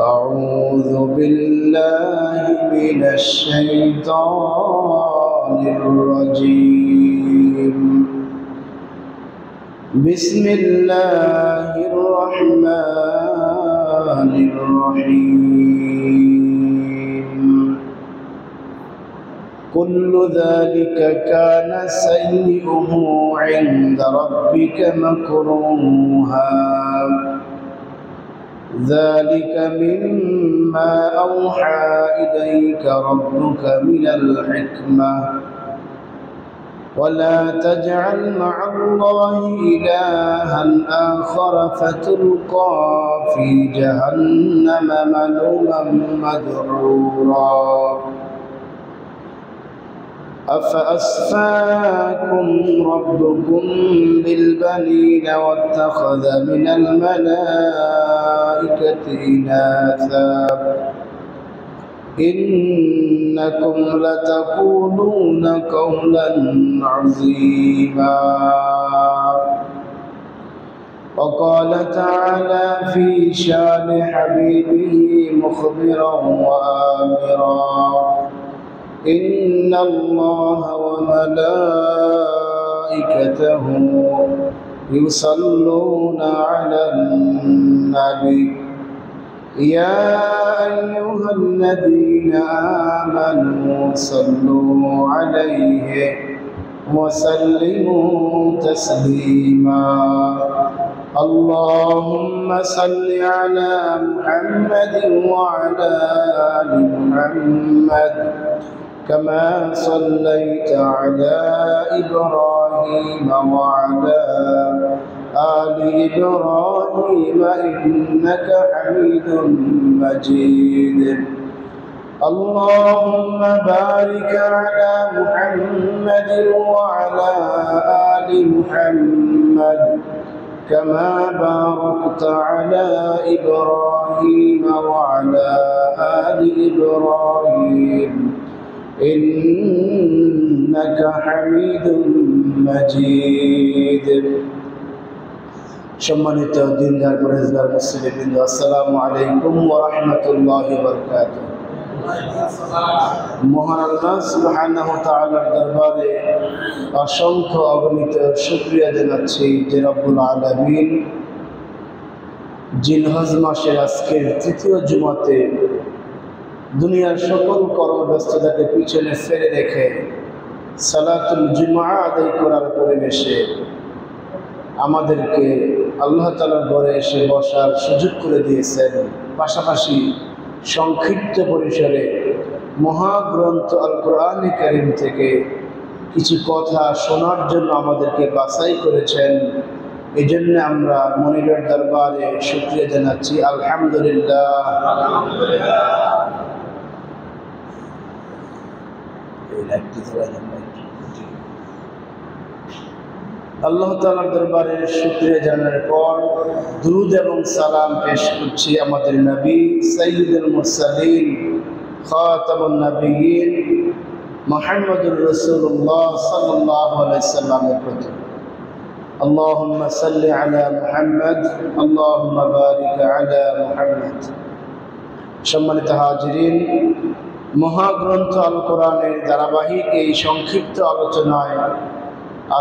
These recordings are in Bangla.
أعوذ بالله من الشيطان الرجيم بسم الله الرحمن الرحيم كل ذلك كان سيئه عند ربك مكروها ذلك مما أوحى إليك ربك من الحكمة ولا تجعل مع الله إلها آخر فتلقى في جهنم ملوما مدحورا أفأصفاكم ربكم بالبنين واتخذ من الملائكة إناثا إنكم لتقولون قولا عظيما وقال تعالى في شان حبيبه مخبرا وآمرا إن الله وملائكته يصلون على النبي يا أيها الذين آمنوا صلوا عليه وسلموا تسليما اللهم صل على محمد وعلى آل محمد كما صليت على إبراهيم وعلى آل إبراهيم إنك حميد مجيد اللهم بارك على محمد وعلى آل محمد كما باركت على إبراهيم وعلى آل إبراهيم إنك حميد مجيد সম্মানিত দিনদার পরহেজগার মুসলিম আসসালামু আলাইকুম ওয়া রাহমাতুল্লাহি ওয়া বারাকাতুহু। মহান আল্লাহ সুবহানাহু ওয়া তাআলার দরবারে অসংখ্য অগণিত শুকরিয়া জানাচ্ছি যে রব্বুল আলামিন জিলহজ মাসের আজকের তৃতীয় জুমাতে দুনিয়ার সকল কর্মব্যস্ততাকে পিছনে ফেলে রেখে সালাতুল জুমআ আদায় করার পরিবেশে আমাদেরকে আল্লাহ তাআলার ঘরে এসে বসার সুযোগ করে দিয়েছেন। পাশাপাশি সংক্ষিপ্ত পরিসরে মহাগ্রন্থ আল কোরআন কারীম থেকে কিছু কথা শোনার জন্য আমাদেরকে বাছাই করেছেন। এই জন্য আমরা মনিবের দরবারে শুকরিয়া জানাচ্ছি আলহামদুলিল্লাহ। আল্লাহ তাআলার দরবারে শুকরিয়া জানানোর পর দুরূদ এবং সালাম পেশ করছি আমাদের নবী সাইয়্যিদুল মুরসালিন খাতামুন নবিয়্যিন মুহাম্মদুর রাসূলুল্লাহ সাল্লাল্লাহু আলাইহি সাল্লামের প্রতি। আল্লাহুম্মা সাল্লি আলা মুহাম্মদ আল্লাহুম্মা বারিক আলা মুহাম্মদ। সম্মানিত হাজিরিন, মহাগ্রন্থ আল কোরআনের ধারাবাহিক এই সংক্ষিপ্ত আলোচনায়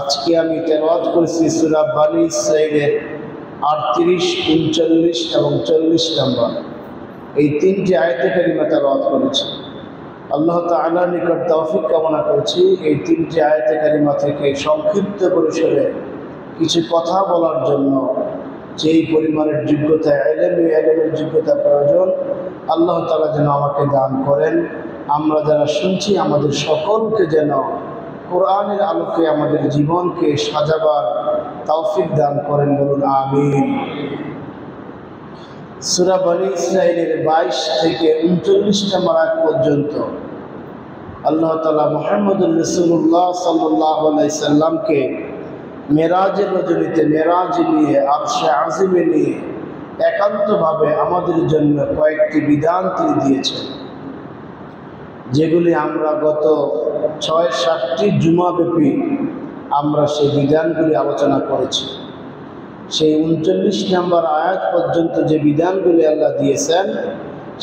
আজকে আমি তেলাওয়াত করেছি সূরা বনী ইসরাঈলের 38, 39 এবং 40 নম্বর এই তিনটি আয়াতে কারিমা তেলাওয়াত করেছি। আল্লাহ তাআলার নিকট তৌফিক কামনা করছি এই তিনটি আয়াতে কারিমা থেকে সংক্ষিপ্ত পরিসরে কিছু কথা বলার জন্য। যেই পরিমাণের যোগ্যতা ইলমের যোগ্যতা প্রয়োজন আল্লাহ তাআলা যেন আমাকে দান করেন। আমরা যারা শুনছি আমাদের সকলকে যেন কোরআনের আলোকে আমাদের জীবনকে সাজাবার তৌফিক দান করেন, বলুন আমিন। সূরা বনী ইসরাঈলের 22 থেকে 39 নম্বর আয়াত পর্যন্ত আল্লাহ তাআলা মুহাম্মদুর রাসূলুল্লাহ সাল্লাল্লাহু আলাইহি সাল্লামকে মেরাজের রজনীতে মেরাজ নিয়ে আরশে আজিমে নিয়ে একান্তভাবে আমাদের জন্য কয়েকটি বিধান তিনি দিয়েছেন, যেগুলি আমরা গত 6-7টি জুমাব্যাপী আমরা সেই বিধানগুলি আলোচনা করেছি। সেই 39 নম্বর আয়াত পর্যন্ত যে বিধানগুলি আল্লাহ দিয়েছেন,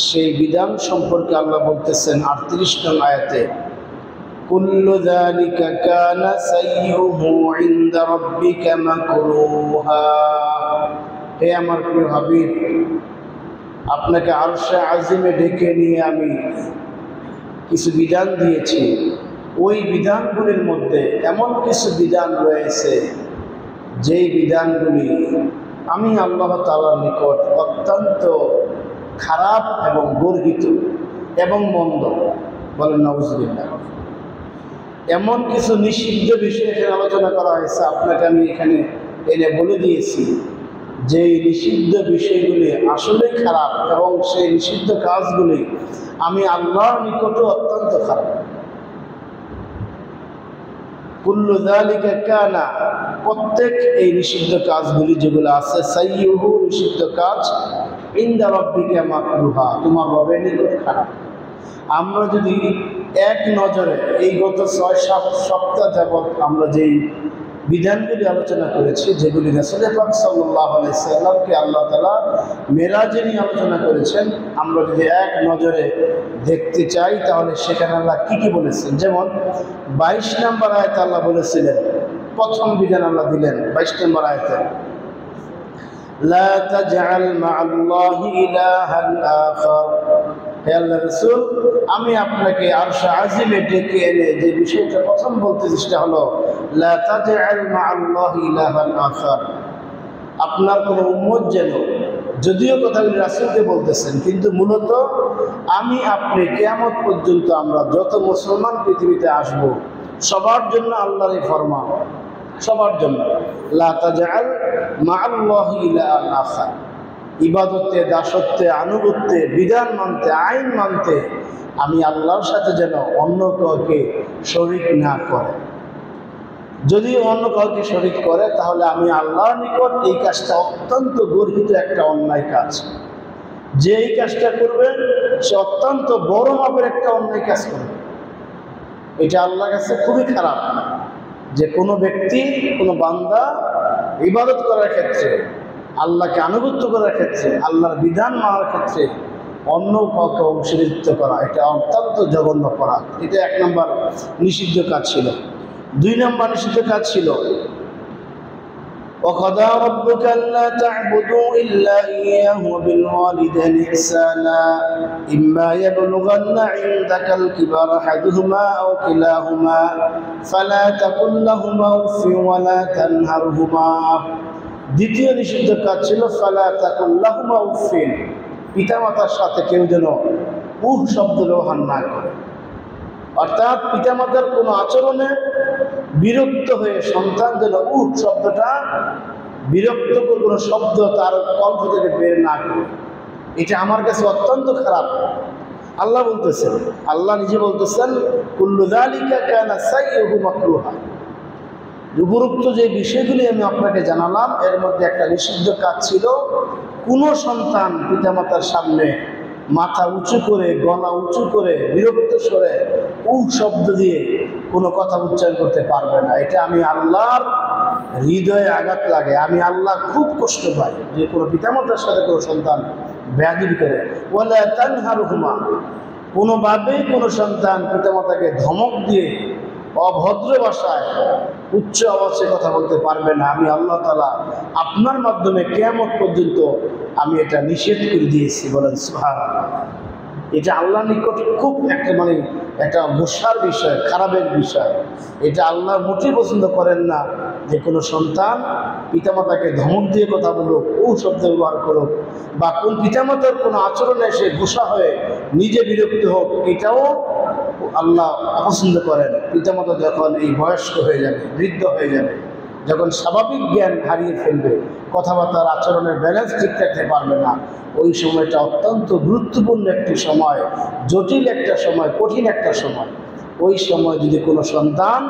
সেই বিধান সম্পর্কে আল্লাহ বলতেছেন 38 নং আয়াতে, কুল্লু যালিকা কানা সাইয়্যুহু ইনদা রাব্বিকা মাকরুহা। হে আমার প্রিয় হাবিব, আপনাকে আরশে আজিমে ডেকে নিয়ে আমি কিছু বিধান দিয়েছি। ওই বিধানগুলির মধ্যে এমন কিছু বিধান রয়েছে যেই বিধানগুলি আমি আল্লাহ তাআলার নিকট অত্যন্ত খারাপ এবং গর্হিত এবং মন্দ। বলেন নাউজুবিল্লাহ। এমন কিছু নিষিদ্ধ বিষয় এখানে আলোচনা করা হয়েছে, আপনাকে আমি এখানে এনে বলে দিয়েছি যে এই নিষিদ্ধ বিষয়গুলি আসলেই খারাপ এবং সেই নিষিদ্ধ কাজগুলি আমি আল্লাহর নিকটও অত্যন্ত খারাপ। কুল্লু যালিকা কানা, প্রত্যেক এই নিষিদ্ধ কাজগুলি যেগুলো আছে, সাইয়্যুহু নিষিদ্ধ কাজ, ইনদা রাব্বিকা মাকরুহা, তোমার রবের নিকট খারাপ। আমরা যদি এক নজরে এই গত ৬-৭ সপ্তাহ যাবৎ আমরা যেই বিধানগুলি আলোচনা করেছি, যেগুলি রাসূল পাক সাল্লাল্লাহু আলাইহি সাল্লামকে আল্লাহ তাআলা মেরাজে নিয়ে আলোচনা করেছেন, আমরা যদি এক নজরে দেখতে চাই তাহলে সেখানে আল্লাহ কী কী বলেছেন। যেমন 22 নম্বর আয়াতে আল্লাহ বলেছিলেন, প্রথম বিধান আল্লাহ দিলেন 22 নম্বর আয়াতে, লা তাজআল মা'আল্লাহি ইলাহান আখার। হে আল্লাহ রাসূল, আমি আপনাকে আরশে আজিমে ডেকে এনে যে বিষয়টা প্রথম বলতেছি সেটা হলো লা তাজআল মা'আল্লাহি ইলাহান আখার। আপনার কোনো উম্মত যেন, যদিও কথাগুলি রাসূলকে বলতেছেন, কিন্তু মূলত আমি আপনি কিয়ামত পর্যন্ত আমরা যত মুসলমান পৃথিবীতে আসব সবার জন্য আল্লাহর এই ফরমান, সবার জন্য, লা তাজআল মা'আল্লাহি ইলাহান আখার। ইবাদতে, দাসত্বে, আনুগত্যে, বিধান মানতে, আইন মানতে আমি আল্লাহর সাথে যেন অন্য কাউকে শরীক না করে। যদি অন্য কাউকে শরীক করে তাহলে আমি আল্লাহর নিকট এই কাজটা অত্যন্ত গর্হিত একটা অন্যায় কাজ। যে এই কাজটা করবে সে অত্যন্ত বড় মাপের একটা অন্যায় কাজ করবে। এটা আল্লাহর কাছে খুবই খারাপ যে কোনো ব্যক্তি, কোনো বান্দা ইবাদত করার ক্ষেত্রে, আল্লাহকে আনুগত্য করার ক্ষেত্রে, আল্লাহর বিধান মানার ক্ষেত্রে অন্য কাউকে অংশীদারিত্ব করা, এটা অত্যন্ত জঘন্য অপরাধ। এটা 1 নম্বর নিষিদ্ধ কাজ ছিল। 2 নম্বর নিষিদ্ধ কাজ ছিল وَقَضَىٰ رَبُّكَ أَلَّا تَعْبُدُوا إِلَّا إِيَّاهُ وَبِالْوَالِدَيْنِ إِحْسَانًا إِمَّا يَبْلُغَنَّ عِندَكَ الْكِبَرَ أَحَدُهُمَا أَوْ كِلَاهُمَا فَلَا تَقُل لَّهُمَا أُفٍّ وَلَا تَنْهَرْهُمَا। দ্বিতীয় নিষিদ্ধ কাজ ছিল ফালা তাকুল লাহুমা উফিন, পিতামাতার সাথে কেউ যেন উফ শব্দ ব্যবহার না করে। অর্থাৎ পিতামাতার কোনো আচরণে বিরক্ত হয়ে সন্তান যেন উফ শব্দটা, বিরক্তকর কোনো শব্দ তার কণ্ঠ থেকে বের না করে। এটা আমার কাছে অত্যন্ত খারাপ। আল্লাহ বলতেছেন, আল্লাহ নিজে বলতেছেন, কুল্লু যালিকা কানা সাইয়্যুহু মাকরুহা। উপরোক্ত যে বিষয়গুলি আমি আপনাকে জানালাম এর মধ্যে একটা নিষিদ্ধ কাজ ছিল, কোনো সন্তান পিতামাতার সামনে মাথা উঁচু করে, গলা উঁচু করে, বিরক্ত স্বরে উহ শব্দ দিয়ে কোনো কথা উচ্চারণ করতে পারবে না। এটা আমি আল্লাহর হৃদয়ে আঘাত লাগে, আমি আল্লাহ খুব কষ্ট পাই যে কোনো পিতামাতার সাথে কোনো সন্তান বেয়াদবি করে। ওয়ালা তানহারহুমা, কোনোভাবেই কোনো সন্তান পিতামাতাকে ধমক দিয়ে অভদ্র ভাষায় উচ্চ আওয়াজে কথা বলতে পারবে না। আমি আল্লাহ তাআলা আপনার মাধ্যমে কিয়ামত পর্যন্ত আমি এটা নিষেধ করে দিয়েছি। বলেন সুবহানাল্লাহ। এটা আল্লাহর নিকট খুব একটা গোসার বিষয়, খারাপের বিষয়। এটা আল্লাহ মোটেই পছন্দ করেন না যে কোনো সন্তান পিতামাতাকে ধমক দিয়ে কথা বলুক, ও শব্দ ব্যবহার করুক, বা কোন পিতামাতার কোনো আচরণে সে গোসা হয়ে নিজে বিরক্ত হোক, এটাও আল্লাহ অপছন্দ করেন। পিতামাতা যখন এই বয়স্ক হয়ে যাবে, বৃদ্ধ হয়ে যাবে, যখন স্বাভাবিক জ্ঞান হারিয়ে ফেলবে, কথাবার্তার আচরণের ব্যালেন্স ঠিক রাখতে পারবে না, ওই সময়টা অত্যন্ত গুরুত্বপূর্ণ একটি সময়, জটিল একটা সময়, কঠিন একটা সময়। ওই সময় যদি কোনো সন্তান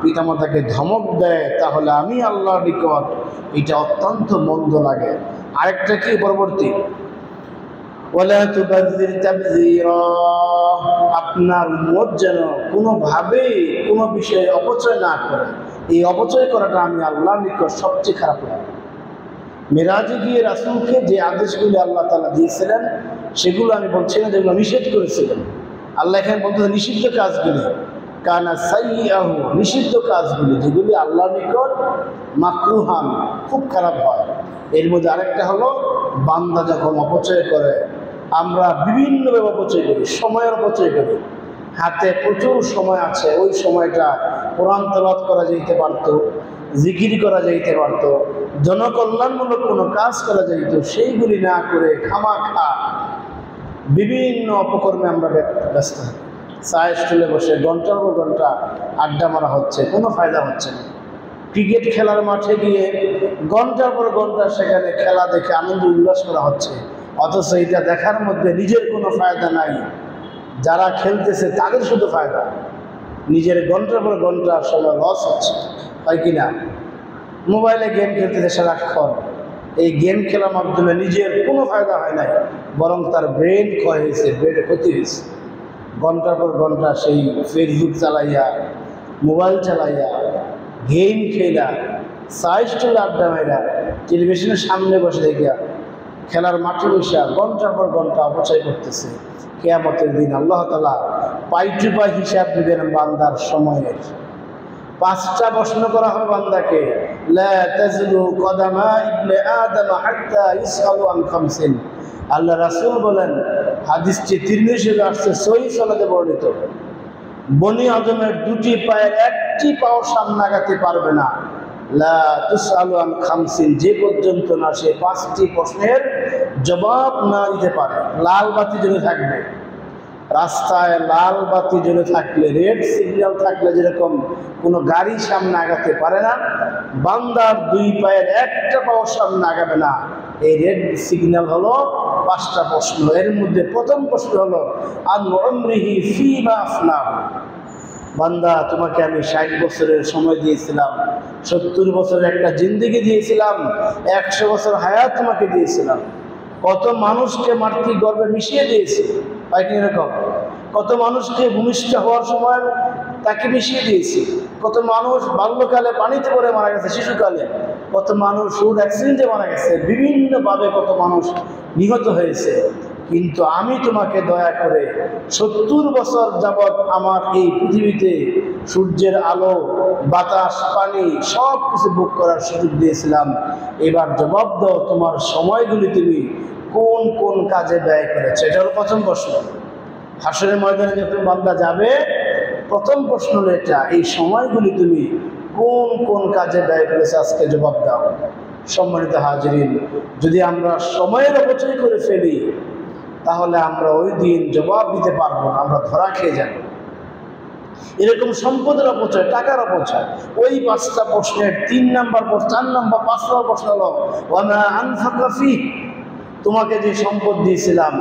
পিতামাতাকে ধমক দেয় তাহলে আমি আল্লাহর নিকট এটা অত্যন্ত মন্দ লাগে। আরেকটা কি পরবর্তী, ওয়ালা তুবাযযির তাবযীরা, আপনার উম্মত যেন কোনোভাবেই কোনো বিষয়ে অপচয় না করে। এই অপচয় করাটা আমি আল্লাহর নিকট সবচেয়ে খারাপ লাগে। মেরাজে গিয়ে রাসূলকে যে আদেশগুলি আল্লাহ তাআলা দিয়েছিলেন সেগুলো আমি বলছি না যেগুলো নিষেধ করেছিলেন। আল্লাহ এখানে বলতে নিষিদ্ধ কাজগুলি, কানা সাইয়্যাহু, নিষিদ্ধ কাজগুলি যেগুলি আল্লাহর নিকট মাকরুহান, খুব খারাপ হয়। এর মধ্যে আরেকটা হলো বান্দা যখন অপচয় করে, আমরা বিভিন্নভাবে অপচয় করি, সময়ের অপচয় করি। হাতে প্রচুর সময় আছে, ওই সময়টা কোরআন তেলাওয়াত করা যাইতে পারত, জিকির করা যাইতে পারত, জনকল্যাণমূলক কোনো কাজ করা যাইত, সেইগুলি না করে খামাখা বিভিন্ন অপকর্মে আমরা ব্যস্ত থাকি। চায়ের স্টুলে বসে ঘন্টার পর ঘন্টা আড্ডা মারা হচ্ছে, কোনো ফায়দা হচ্ছে না। ক্রিকেট খেলার মাঠে গিয়ে ঘন্টার পর ঘন্টা সেখানে খেলা দেখে আনন্দ উল্লাস করা হচ্ছে, অথচ এটা দেখার মধ্যে নিজের কোনো ফায়দা নাই। যারা খেলতেছে তাদের শুধু ফায়দা, নিজের ঘন্টার পর ঘন্টা সময় লস হচ্ছে, হয় কি না? মোবাইলে গেম খেলতেছে সারাক্ষণ, এই গেম খেলার মাধ্যমে নিজের কোনো ফায়দা হয় নাই, বরং তার ব্রেন ক্ষয় হয়েছে, ব্রেনের ক্ষতি হয়েছে। ঘন্টার পর ঘন্টা সেই ফেসবুক চালাইয়া, মোবাইল চালাইয়া, গেম খেলা, সাইস্টুল আড্ডা মেয়েরা, টেলিভিশনের সামনে বসে দেখিয়া, খেলার মাঠে বসে ঘন্টার পর ঘন্টা অপচয় করতেছে। কিয়ামতের দিন আল্লাহ তাআলা পাই টু পাই হিসাব দিবেন বান্দার সময়ের। 5টা প্রশ্ন করা হবে বান্দাকে, লা তাজলু কদামা ইবনে আদম হাত্তা ইসআলু আন খামসিন। আল্লাহ রাসূল বলেন, হাদিসটি তিরমিজিতে আসছে, সহিহ সনদে বর্ণিত, বনি আদমের 2টি পায়ের 1টি পাও সামনে আগাতে পারবে না, লা তুসআলু আন খামসিন, যে পর্যন্ত না সে 5টি প্রশ্নের জবাব না দিতে পারে। লাল বাতি জ্বলে থাকবে, রাস্তায় লাল বাতি জ্বলে থাকলে, রেড সিগন্যাল থাকলে যেরকম কোনো গাড়ি সামনে আগাতে পারে না, বান্দার 2 পায়ের 1টা পাও সামনে আগাবে না। এই রেড সিগন্যাল হলো 5টা প্রশ্ন। এর মধ্যে প্রথম প্রশ্ন হলো আন উমরিহি ফীমা আফনাহু। বান্দা, তোমাকে আমি 60 বছরের সময় দিয়েছিলাম, 70 বছরের একটা জিন্দেগি দিয়েছিলাম, 100 বছর হায়াত তোমাকে দিয়েছিলাম, কত মানুষকে মাতৃ গর্ভে মিশিয়ে দিয়েছি, হয় কি এরকম? কত মানুষকে ভূমিষ্ঠ হওয়ার সময় তাকে মিশিয়ে দিয়েছি, কত মানুষ বাল্যকালে পানিতে পড়ে মারা গেছে, শিশুকালে কত মানুষ রোড অ্যাক্সিডেন্টে মারা গেছে, বিভিন্নভাবে কত মানুষ নিহত হয়েছে। কিন্তু আমি তোমাকে দয়া করে 70 বছর যাবৎ আমার এই পৃথিবীতে সূর্যের আলো, বাতাস, পানি সব কিছু ভোগ করার সুযোগ দিয়েছিলাম। এবার জবাব দাও, তোমার সময়গুলি তুমি কোন কোন কাজে ব্যয় করেছে? এটা হলো প্রথম প্রশ্ন। হাসরের ময়দানে যখন বান্দা যাবে, প্রথম প্রশ্ন হলো এটা, এই সময়গুলি তুমি কোন কোন কাজে ব্যয় করেছে, আজকে জবাব দাও। সম্মানিত হাজিরিন, যদি আমরা সময়ের অপচয় করে ফেলি তাহলে আমরা ওই দিন জবাব দিতে পারবো না, আমরা ধরা খেয়ে যাব। এরকম সম্পদের অপচয়, টাকার অপচয়, ওই 5টা প্রশ্নের 3 নাম্বার, 4 নাম্বার, 5 নম্বর প্রশ্ন হলো ওয়ামা আনফাকা ফি। তোমাকে যে সম্পদ দিয়েছিলাম,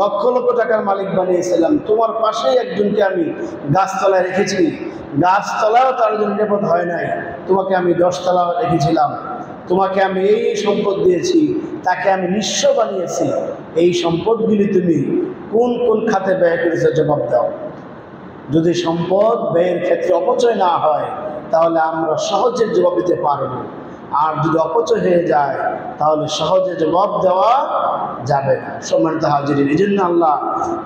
লক্ষ লক্ষ টাকার মালিক বানিয়েছিলাম, তোমার পাশেই একজনকে আমি গাছতলায় রেখেছি, গাছতলাও তার জন্য নিরাপদ হয় নাই, তোমাকে আমি 10 তলা রেখেছিলাম, তোমাকে আমি এই সম্পদ দিয়েছি, তাকে আমি নিঃস্ব বানিয়েছি, এই সম্পদগুলি তুমি কোন কোন খাতে ব্যয় করেছো, জবাব দাও। যদি সম্পদ ব্যয়ের ক্ষেত্রে অপচয় না হয় তাহলে আমরা সহজে জবাব দিতে পারব, আর যদি অপচয় হয়ে যায় তাহলে সহজে জবাব দেওয়া যাবে না। সম্মানিত হাজিরিন, এই জন্য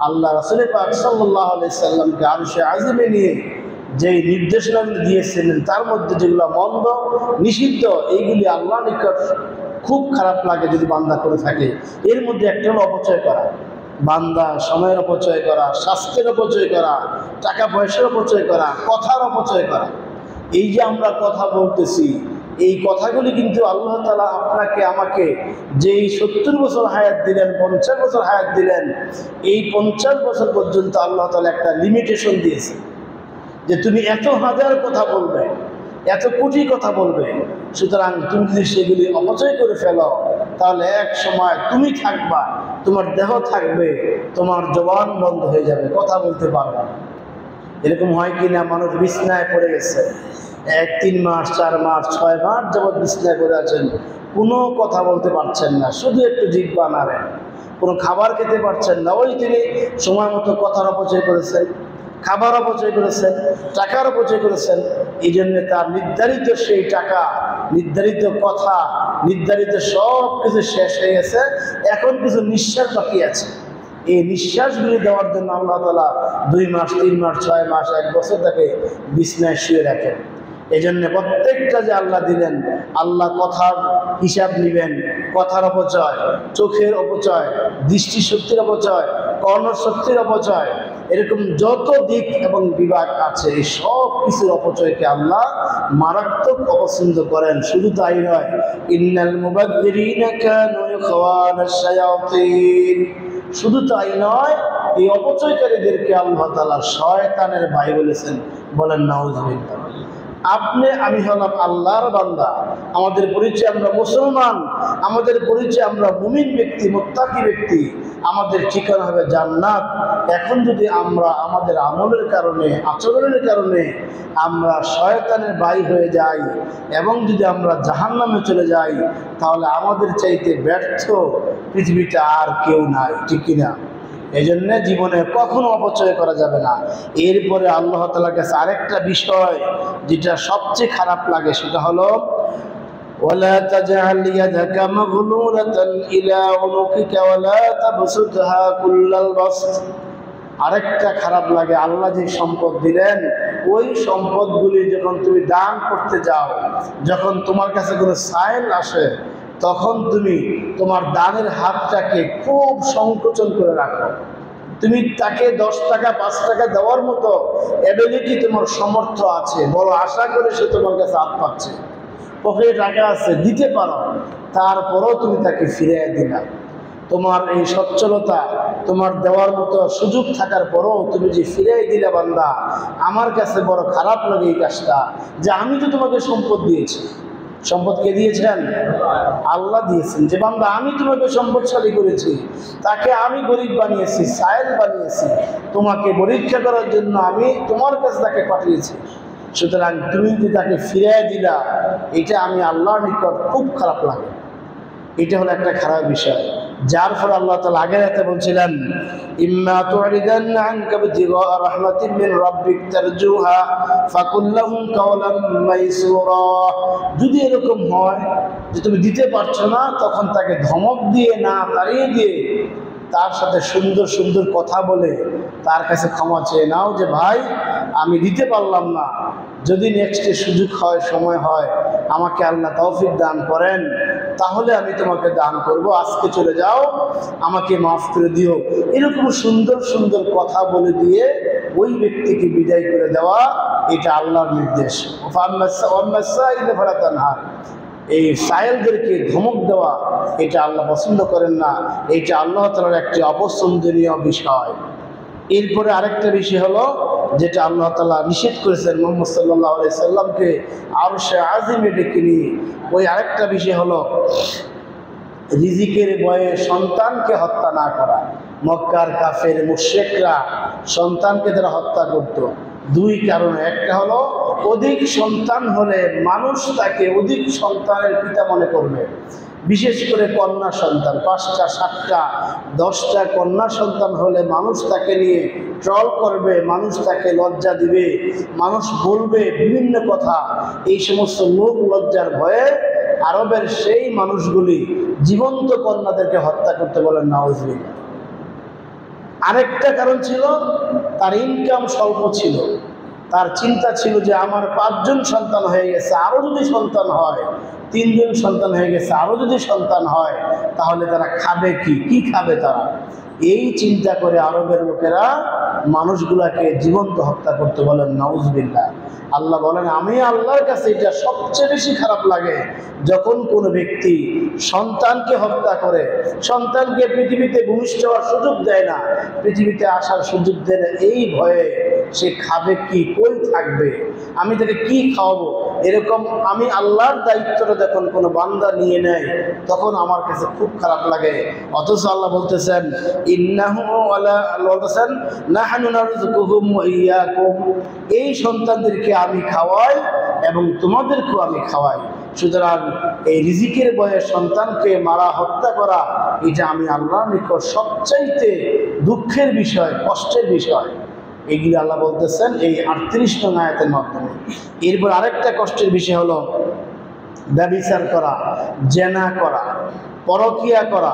আল্লাহ রাসূল পাক সাল্লাল্লাহু আলাইহি সাল্লামকে আরশে আজিমে নিয়ে যেই নির্দেশনাগুলি দিয়েছিলেন তার মধ্যে যেগুলো মন্দ, নিষিদ্ধ, এইগুলি আল্লাহর নিকট খুব খারাপ লাগে যদি বান্দা করে থাকে। এর মধ্যে একটা হলো অপচয় করা, বান্দা সময়ের অপচয় করা, স্বাস্থ্যের অপচয় করা, টাকা পয়সার অপচয় করা, কথার অপচয় করা। এই যে আমরা কথা বলতেছি, এই কথাগুলি কিন্তু আল্লাহ তাআলা আপনাকে আমাকে যেই 70 বছর হায়াত দিলেন, 50 বছর হায়াত দিলেন, এই 50 বছর পর্যন্ত আল্লাহ তাআলা একটা লিমিটেশন দিয়েছে যে তুমি এত হাজার কথা বলবে, এত কোটি কথা বলবে। সুতরাং তুমি যদি সেগুলি অপচয় করে ফেলো তাহলে এক সময় তুমি থাকবা, তোমার দেহ থাকবে, তোমার জবান বন্ধ হয়ে যাবে, কথা বলতে পারবে না। এরকম হয় কি না? মানুষ বিছনায় পড়ে গেছে, 3 মাস, 4 মাস, 6 মাস যাবৎ বিছনায় পড়ে আছেন, কোনো কথা বলতে পারছেন না, শুধু একটু জিহ্বা নাড়েন, কোনো খাবার খেতে পারছেন না, ওই তিনি সময় মতো কথার অপচয় করেছেন। খাবার অপচয় করেছেন, টাকার অপচয় করেছেন। এই জন্য তার নির্ধারিত সেই টাকা, নির্ধারিত কথা, নির্ধারিত সব কিছু শেষ হয়ে গেছে। এখন কিছু নিঃশ্বাস বাকি আছে। এই নিঃশ্বাসগুলি দেওয়ার জন্য আল্লাহ তাআলা 2 মাস, 3 মাস, 6 মাস, 1 বছর তাকে বিছনায় শুয়ে রাখেন। এই জন্য প্রত্যেকটা যে আল্লাহ দিলেন, আল্লাহ কথার হিসাব নেবেন। কথার অপচয়, চোখের অপচয়, দৃষ্টিশক্তির অপচয়, কর্ণশক্তির অপচয়, এরকম যত দিক এবং বিভাগ আছে, এই সব কিছুর অপচয়কে আল্লাহ মারাত্মক অপছন্দ করেন। শুধু তাই নয়, ইন্নাল মুবাযযিরিনা কানু ইখওয়ানাশ শায়াতিন, শুধু তাই নয়, এই অপচয়কারীদেরকে আল্লাহ তাআলা শয়তানের ভাই বলেছেন। বলেন নাউযুবিল্লাহ। আপনি আমি হলাম আল্লাহর বান্দা, আমাদের পরিচয় আমরা মুসলমান, আমাদের পরিচয় আমরা মুমিন ব্যক্তি, মুত্তাকি ব্যক্তি, আমাদের ঠিকানা হবে জান্নাত। এখন যদি আমরা আমাদের আমলের কারণে, আচরণের কারণে আমরা শয়তানের ভাই হয়ে যাই এবং যদি আমরা জাহান্নামে চলে যাই, তাহলে আমাদের চাইতে ব্যর্থ পৃথিবীতে আর কেউ নাই, ঠিক কিনা? এই জন্য জীবনে কখনো অপচয় করা যাবে না। এরপরে আল্লাহ তাআলার কাছে আরেকটা বিষয় যেটা সবচেয়ে খারাপ লাগে, সেটা হলো ওয়ালা তাজআল ইয়াদাকা মাগলুলাতান ইলা উনুকিকা ওয়ালা তাবসুতহা কুল্লাল বাসত। আরেকটা খারাপ লাগে, আল্লাহ যে সম্পদ দিলেন, ওই সম্পদগুলি যখন তুমি দান করতে যাও, যখন তোমার কাছে কোনো সাইল আসে, তখন তুমি তোমার দানের হাতটাকে খুব সংকোচন করে রাখো। তুমি তাকে 10 টাকা 5 টাকা দেওয়ার মতো এবিলিটি তোমার সামর্থ্য আছে, বড় আশা করে সে তোমার কাছে হাত পাচ্ছে, পকেটে টাকা আছে, দিতে পারো, তারপরও তুমি তাকে ফিরিয়ে দিলা। তোমার এই সচ্ছলতা, তোমার দেওয়ার মতো সুযোগ থাকার পরও তুমি যে ফিরিয়ে দিলে, বান্দা, আমার কাছে বড় খারাপ লাগে এই কাজটা, যে আমি তো তোমাকে সম্পদ দিয়েছি। সম্পদ কে দিয়েছেন? আল্লাহ দিয়েছেন। যে বান্দা আমি তোমাকে সম্পদশালী করেছি, তাকে আমি গরিব বানিয়েছি, সায়েল বানিয়েছি, তোমাকে পরীক্ষা করার জন্য আমি তোমার কাছে তাকে পাঠিয়েছি। সুতরাং তুমি যে তাকে ফিরিয়ে দিলা, এটা আমি আল্লাহর নিকট খুব খারাপ লাগে। এটা হলো একটা খারাপ বিষয়, যার ফলে আল্লাহ তাআলা আগের আয়াতে বলছিলেন, ইম্মা তুরিদান্না আনকা বিতিগা রাহমাতিন মিন রাব্বিক তারজুহা ফাকুল লাহুম কাওলাম মাইসুরা। যদি এরকম হয় যে তুমি দিতে পারছো না, তখন তাকে ধমক দিয়ে, না তাড়িয়ে দিয়ে, তার সাথে সুন্দর সুন্দর কথা বলে তার কাছে ক্ষমা চেয়ে নাও, যে ভাই আমি দিতে পারলাম না, যদি নেক্সটে সুযোগ হয়, সময় হয়, আমাকে আল্লাহ তৌফিক দান করেন, তাহলে আমি তোমাকে দান করব, আজকে চলে যাও, আমাকে মাফ করে দিও। এরকম সুন্দর সুন্দর কথা বলে দিয়ে ওই ব্যক্তিকে বিদায় করে দেওয়া, এটা আল্লাহর নির্দেশ। এই সায়েলদেরকে ধমক দেওয়া, এটা আল্লাহ পছন্দ করেন না, এটা আল্লাহ তাআলার একটি অপছন্দনীয় বিষয়। এরপরে আরেকটা বিষয় হলো, যেটা আল্লাহ তাআলা নিষেধ করেছেন মুহাম্মদ সাল্লাল্লাহু আলাইহি সাল্লামকে আরশে আজিমে ডেকে নিয়ে, ওই আরেকটা বিষয় হলো রিজিকের ভয়ে সন্তানকে হত্যা না করা। মক্কার কাফের মুশরিকরা সন্তানকে তারা হত্যা করত 2 কারণে। একটা হলো অধিক সন্তান হলে মানুষ তাকে অধিক সন্তানের পিতা মনে করবে, বিশেষ করে কন্যা সন্তান। 5টা 7টা 10টা কন্যা সন্তান হলে মানুষ তাকে নিয়ে ট্রল করবে, মানুষ তাকে লজ্জা দিবে, মানুষ বলবে বিভিন্ন কথা। এই সমস্ত লোক লজ্জার ভয়ে আরবের সেই মানুষগুলি জীবন্ত কন্যাদেরকে হত্যা করতে বলেন নাউজুবিল্লাহ। আরেকটা কারণ ছিল, তার ইনকাম স্বল্প ছিল, তার চিন্তা ছিল যে আমার 5 জন সন্তান হয়ে গেছে, আরও যদি সন্তান হয়, 3 জন সন্তান হয়ে গেছে, আরও যদি সন্তান হয়, তাহলে তারা খাবে কি খাবে তারা। এই চিন্তা করে আরবের লোকেরা মানুষগুলাকে জীবন্ত হত্যা করতে বলেন নাউজুবিল্লাহ। আল্লাহ বলেন, আমি আল্লাহর কাছে এটা সবচেয়ে বেশি খারাপ লাগে, যখন কোনো ব্যক্তি সন্তানকে হত্যা করে, সন্তানকে পৃথিবীতে ভূমিষ্ঠ হওয়ার সুযোগ দেয় না, পৃথিবীতে আসার সুযোগ দেয় না, এই ভয়ে সে খাবে কি, কই থাকবে, আমি তাকে কি খাওয়াবো, এরকম আমি আল্লাহর দায়িত্বটা যখন কোনো বান্দা নিয়ে নেয়, তখন আমার কাছে খুব খারাপ লাগে। অথচ আল্লাহ বলতেছেন, ইন্নাহু আলা, আল্লাহ বলতেছেন নাহনু নারযুকুহুম ওয়া ইয়্যাকুম, এই সন্তানদেরকে আমি খাওয়াই এবং তোমাদেরকেও আমি খাওয়াই। সুতরাং এই রিজিকের ভয়ে সন্তানকে মারা, হত্যা করা, এটা আমি আল্লাহর নিকট সবচাইতে দুঃখের বিষয়, কষ্টের বিষয়। এগুলি আল্লাহ বলতেছেন এই 38 নং আয়াতের মাধ্যমে। এরপর আরেকটা কষ্টের বিষয় হলো ব্যভিচার করা, জেনা করা, পরকিয়া করা,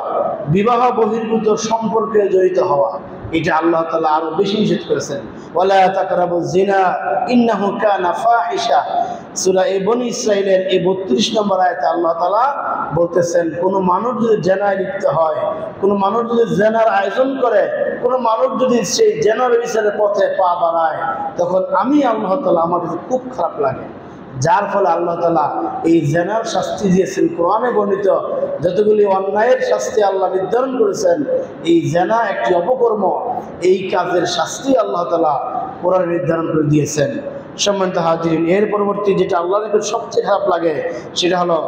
বিবাহ বহির্ভূত সম্পর্কে জড়িত হওয়া। এটা আল্লাহ তাআলা আরো বেশি নিষেধ করেছেন, ওয়ালা তাকরাবুজ জিনা ইন্নাহু কানা ফাহিশা। সূরা বনী ইসরাঈলের এই 32 নম্বর আয়াতে আল্লাহ তাআলা বলতেছেন, কোনো মানুষ যদি জেনায় লিপ্ত হয়, কোনো মানুষ যদি জেনার আয়োজন করে, কোনো মানুষ যদি সেই জেনার বিচারের পথে পা বাড়ায়, তখন আমি আল্লাহ তাআলা আমার কাছে খুব খারাপ লাগে। যার ফলে আল্লাহ তাআলা এই জেনার শাস্তি দিয়েছেন। কোরআনে বর্ণিত যতগুলি অন্যায়ের শাস্তি আল্লাহ নির্ধারণ করেছেন, এই জেনা একটি অপকর্ম, এই কাজের শাস্তি আল্লাহ তাআলা কোরআনে নির্ধারণ করে দিয়েছেন। সম্মানিত হাজিরিন, এর পরবর্তী যেটা আল্লাহর কাছে সবচেয়ে খারাপ লাগে সেটা হলো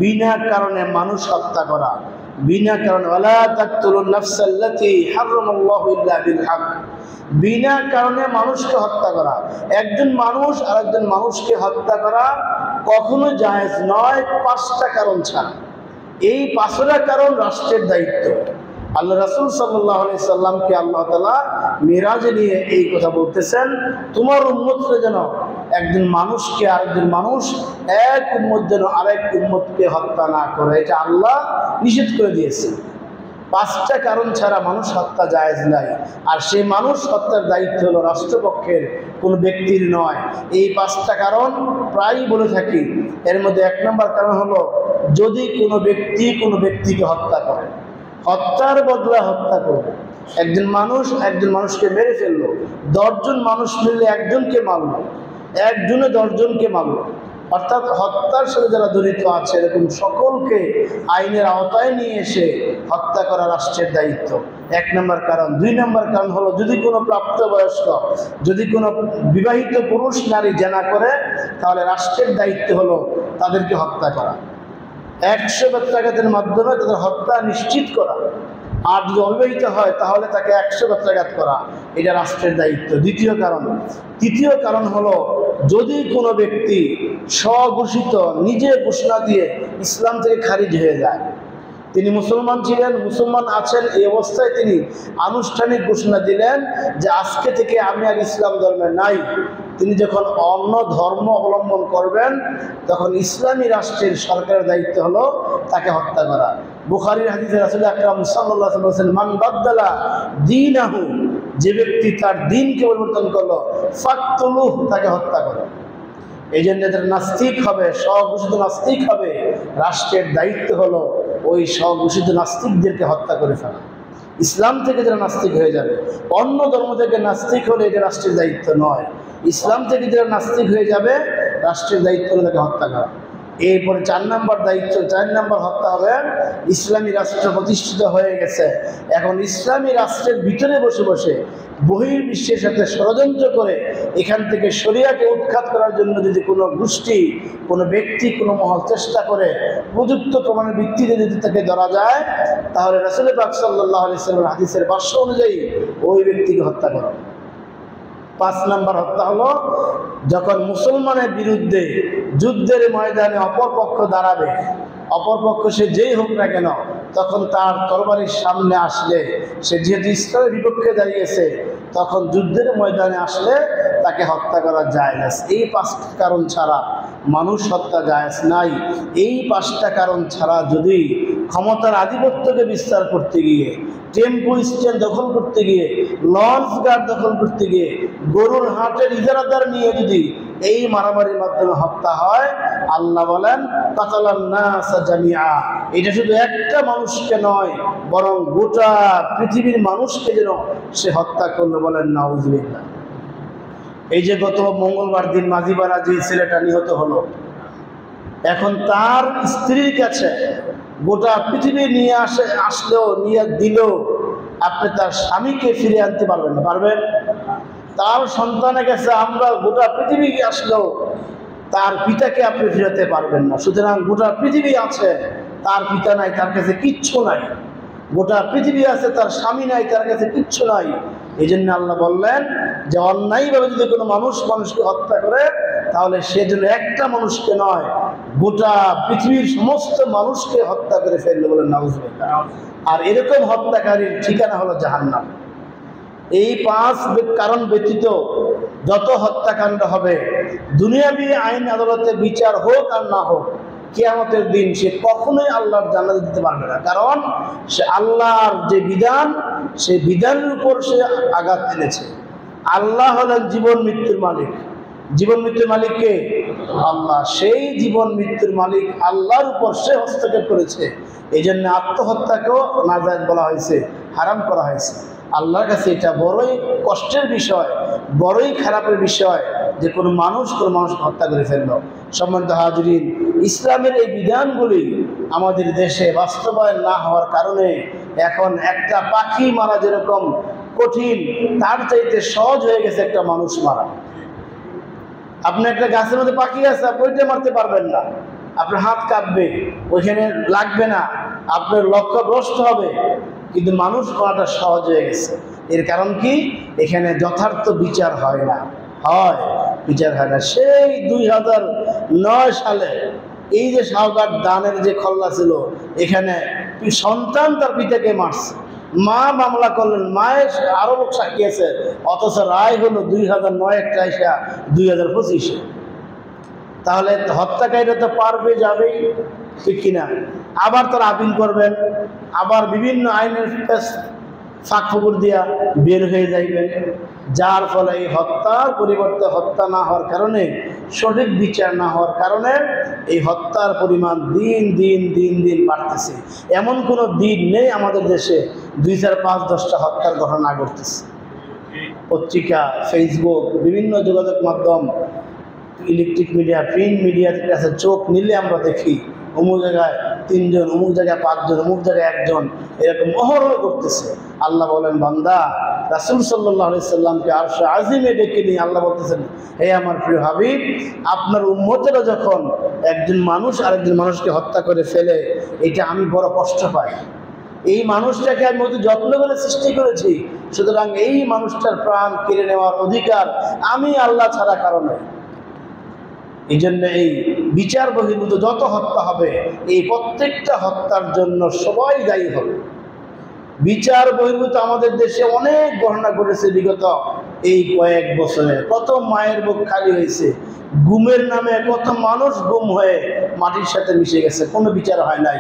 বিনা কারণে মানুষ হত্যা করা। বিনা কারণে, ওয়ালা তাকতুলুন নাফসাল্লাতী হারামাল্লাহু ইল্লা বিল হক, বিনা কারণে মানুষকে হত্যা করা। একজন মানুষ আরেকজন মানুষকে হত্যা করা কখনো জায়েজ নয় 5টা কারণ ছাড়া। এই 5টা কারণ রাষ্ট্রের দায়িত্ব। আল্লাহ রাসূল সাল্লাল্লাহু আলাইহি সাল্লামকে আল্লাহ তাআলা মিরাজে নিয়ে এই কথা বলতেছেন, তোমার উম্মতরা যেন একজন মানুষকে আরেকজন মানুষ, এক উম্মত যেন আরেক উম্মতকে হত্যা না করে, এটা আল্লাহ নিষেধ করে দিয়েছে। 5টা কারণ ছাড়া মানুষ হত্যা জায়েজ নাই। আর সেই মানুষ হত্যার দায়িত্ব হলো রাষ্ট্রপক্ষের, কোনো ব্যক্তির নয়। এই 5টা কারণ প্রায়ই বলে থাকি। এর মধ্যে 1 নম্বর কারণ হলো, যদি কোনো ব্যক্তি কোনো ব্যক্তিকে হত্যা করে, হত্যার বদলা হত্যা করবে। একজন মানুষকে মেরে ফেললো, 10 জন মানুষ মিললে একজনকে মারলো, একজনে 10 জনকে মারলো, অর্থাৎ হত্যার সাথে যারা জড়িত আছে এরকম সকলকে আইনের আওতায় নিয়ে এসে হত্যা করা রাষ্ট্রের দায়িত্ব। 1 নম্বর কারণ। 2 নম্বর কারণ হলো, যদি কোনো প্রাপ্তবয়স্ক, যদি কোনো বিবাহিত পুরুষ নারী জেনা করে, তাহলে রাষ্ট্রের দায়িত্ব হলো তাদেরকে হত্যা করা। 100 বেত্রাঘাতের মাধ্যমে তাদের হত্যা নিশ্চিত করা। আর যদি অবিবাহিত হয় তাহলে তাকে 100 বেত্রাঘাত করা, এটা রাষ্ট্রের দায়িত্ব। 2য় কারণ। 3য় কারণ হলো, যদি কোনো ব্যক্তি স্বঘোষিত নিজে ঘোষণা দিয়ে ইসলাম থেকে খারিজ হয়ে যায়, তিনি মুসলমান ছিলেন, মুসলমান আছেন, এই অবস্থায় তিনি আনুষ্ঠানিক ঘোষণা দিলেন যে আজকে থেকে আমি আর ইসলাম ধর্মে নাই, তিনি যখন অন্য ধর্ম অবলম্বন করবেন, তখন ইসলামী রাষ্ট্রের সরকারের দায়িত্ব হলো তাকে হত্যা করা। বুখারীর হাদিসে রাসূল আকরাম সাল্লাল্লাহু আলাইহি ওয়াসাল্লাম বলেছেন, মান বাদদালা দীনাহু, যে ব্যক্তি তার দ্বীনকে পরিবর্তন করলো, ফাকতুলুহু, তাকে হত্যা করো। এই জন্য যারা নাস্তিক হবে, স্বঘোষিত নাস্তিক হবে, রাষ্ট্রের দায়িত্ব হলো ওই স্বঘোষিত নাস্তিকদেরকে হত্যা করে ফেলা। ইসলাম থেকে যারা নাস্তিক হয়ে যাবে, অন্য ধর্ম থেকে নাস্তিক হলে এটা রাষ্ট্রের দায়িত্ব নয়। ইসলাম থেকে যারা নাস্তিক হয়ে যাবে, রাষ্ট্রের দায়িত্ব হলো তাকে হত্যা করা। এরপরে 4 নম্বর দায়িত্ব, 4 নম্বর হত্যা হবে, ইসলামী রাষ্ট্র প্রতিষ্ঠিত হয়ে গেছে, এখন ইসলামী রাষ্ট্রের ভিতরে বসে বসে বহির্বিশ্বের সাথে ষড়যন্ত্র করে এখান থেকে শরিয়াকে উৎখাত করার জন্য যদি কোনো গোষ্ঠী, কোনো ব্যক্তি, কোনো মহল চেষ্টা করে, উপযুক্ত প্রমাণের ভিত্তিতে যদি তাকে ধরা যায়, তাহলে রাসূল পাক সাল্লাল্লাহু আলাইহি ওয়াসাল্লাম হাদিসের ভাষ্য অনুযায়ী ওই ব্যক্তিকে হত্যা করা। 5 নম্বর হত্যা হলো, যখন মুসলমানের বিরুদ্ধে যুদ্ধের ময়দানে অপরপক্ষ দাঁড়াবে, অপরপক্ষ সে যেই হোক না কেন, তখন তার তরবারির সামনে আসলে, সে যেহেতু ইসলামের বিপক্ষে দাঁড়িয়েছে, তখন যুদ্ধের ময়দানে আসলে তাকে হত্যা করা জায়েজ। এই 5টা কারণ ছাড়া মানুষ হত্যা জায়েজ নাই। এই 5টা কারণ ছাড়া যদি ক্ষমতার আধিপত্যকে বিস্তার করতে গিয়ে, টেম্পো স্ট্যান্ড দখল করতে গিয়ে, লঞ্চ ঘাট দখল করতে গিয়ে, গরুর হাটের ইজারাদার নিয়ে যদি এই মারামারির মাধ্যমে হত্যা হয়, আল্লাহ বলেন কাতালান নাসা জামিআ, এটা শুধু একটা মানুষকে নয়, বরং গোটা পৃথিবীর মানুষকে যেন সে হত্যা করলো। বলেন নাউজুবিল্লাহ। এই যে গত মঙ্গলবার দিন মাঝিপাড়া যে ছেলেটা নিহত হলো, এখন তার স্ত্রীর কাছে গোটা পৃথিবী নিয়ে আসলেও, নিয়ে দিলেও আপনি তার স্বামীকে ফিরে আনতে পারবেন না। পারবেন? তার সন্তানের কাছে আমরা গোটা পৃথিবী আসলেও তার পিতাকে আপনি ফিরাতে পারবেন না। সুতরাং গোটা পৃথিবী আছে, তার পিতা নাই, তার কাছে কিচ্ছু নাই। গোটা পৃথিবী আছে, তার স্বামী নাই, তার কাছে কিচ্ছু নাই। এই জন্য আল্লাহ বললেন যে অন্যায়ভাবে যদি কোনো মানুষকে হত্যা করে, তাহলে সে যেন একটা মানুষকে নয়, গোটা পৃথিবীর সমস্ত মানুষকে হত্যা করে ফেললো। বলেন নাউজুবিল্লাহ। আর এরকম হত্যাকারীর ঠিকানা হলো জাহান্নাম। এই 5 কারণ ব্যতীত যত হত্যাকাণ্ড হবে, দুনিয়াবি আইন আদালতে বিচার হোক আর না হোক, কিয়ামতের দিন সে কখনোই আল্লাহর জান্নাতে দিতে পারবে না। কারণ সে আল্লাহর যে বিধান, সেই বিধানের উপর সে আঘাত এনেছে। আল্লাহ হলেন জীবন মৃত্যুর মালিক। জীবন মৃত্যুর মালিক কে? আল্লাহ। সেই জীবন মৃত্যুর মালিক আল্লাহর উপর সে হস্তক্ষেপ করেছে। এই জন্য আত্মহত্যাকেও নাজায়েজ বলা হয়েছে, হারাম করা হয়েছে। আল্লাহর কাছে এটা বড়ই কষ্টের বিষয়, বড়ই খারাপের বিষয় যে কোনো মানুষকে হত্যা করে ফেলল। সম্মানিত হাজরিন, ইসলামের এই বিধানগুলি আমাদের দেশে বাস্তবায়ন না হওয়ার কারণে এখন একটা পাখি মারা যেরকম কঠিন, তার চাইতে সহজ হয়ে গেছে একটা মানুষ মারা। আপনি একটা গাছের মধ্যে পাখি আছে, আপনি ওইটা মারতে পারবেন না, আপনার হাত কাঁপবে, ওইখানে লাগবে না, আপনার লক্ষ্য ভ্রষ্ট হবে। কিন্তু মানুষ মারাটা সহজ হয়ে গেছে। এর কারণ কি? এখানে যথার্থ বিচার হয় না, বিচার হয় না। সেই 2009 সালে এই যে শাহবাগ দানের যে খল্লা ছিল, এখানে সন্তান তার পিতাকে মারছে, মা মামলা করলেন, মায়ের আরো লোক সাক্ষী আছে, অথচ রায় হলো 2009 একটা এসা 2025-এ। তাহলে হত্যাকারীরা তো পারবে, যাবেই, ঠিক কিনা? আবার তারা আপিল করবেন, আবার বিভিন্ন আইনের ফাঁক ফুকুর দিয়া বের হয়ে যাইবেন, যার ফলে এই হত্যার পরিবর্তে হত্যা না হওয়ার কারণে, সঠিক বিচার না হওয়ার কারণে এই হত্যার পরিমাণ দিন দিন দিন দিন বাড়তেছে। এমন কোনো দিন নেই আমাদের দেশে 2, 4, 5, 10টা হত্যার ঘটনা ঘটতেছে। পত্রিকা, ফেসবুক, বিভিন্ন যোগাযোগ মাধ্যম, ইলেকট্রিক মিডিয়া, প্রিন্ট মিডিয়ার কাছে চোখ নিলে আমরা দেখি অমুক জায়গায় 3 জন, অমুক জায়গায় 5 জন, অমুক জায়গায় 1 জন, এরকম অহরহ করতেছে। আল্লাহ বলেন, বান্দা, রাসূল সাল্লাল্লাহু আলাইহি সাল্লামকে আরশে আজিমে ডেকে নিয়ে আল্লাহ বলতেছেন, হে আমার প্রিয় হাবিব, আপনার উম্মতেরা যখন একজন মানুষ আরেকজন মানুষকে হত্যা করে ফেলে, এটা আমি বড় কষ্ট পাই। এই মানুষটাকে আমি অতি যত্ন করে সৃষ্টি করেছি, সুতরাং এই মানুষটার প্রাণ কেড়ে নেওয়ার অধিকার আমি আল্লাহ ছাড়া কারো নয়। এই জন্য এই বিচার বহির্ভূত যত হত্যা হবে, এই প্রত্যেকটা হত্যার জন্য সবাই দায়ী হবে। বিচার বহির্ভূত আমাদের দেশে অনেক ঘটনা ঘটেছে বিগত এই কয়েক বছরে। কত মায়ের বুক খালি হয়েছে, গুমের নামে কত মানুষ গুম হয়ে মাটির সাথে মিশে গেছে, কোনো বিচার হয় নাই।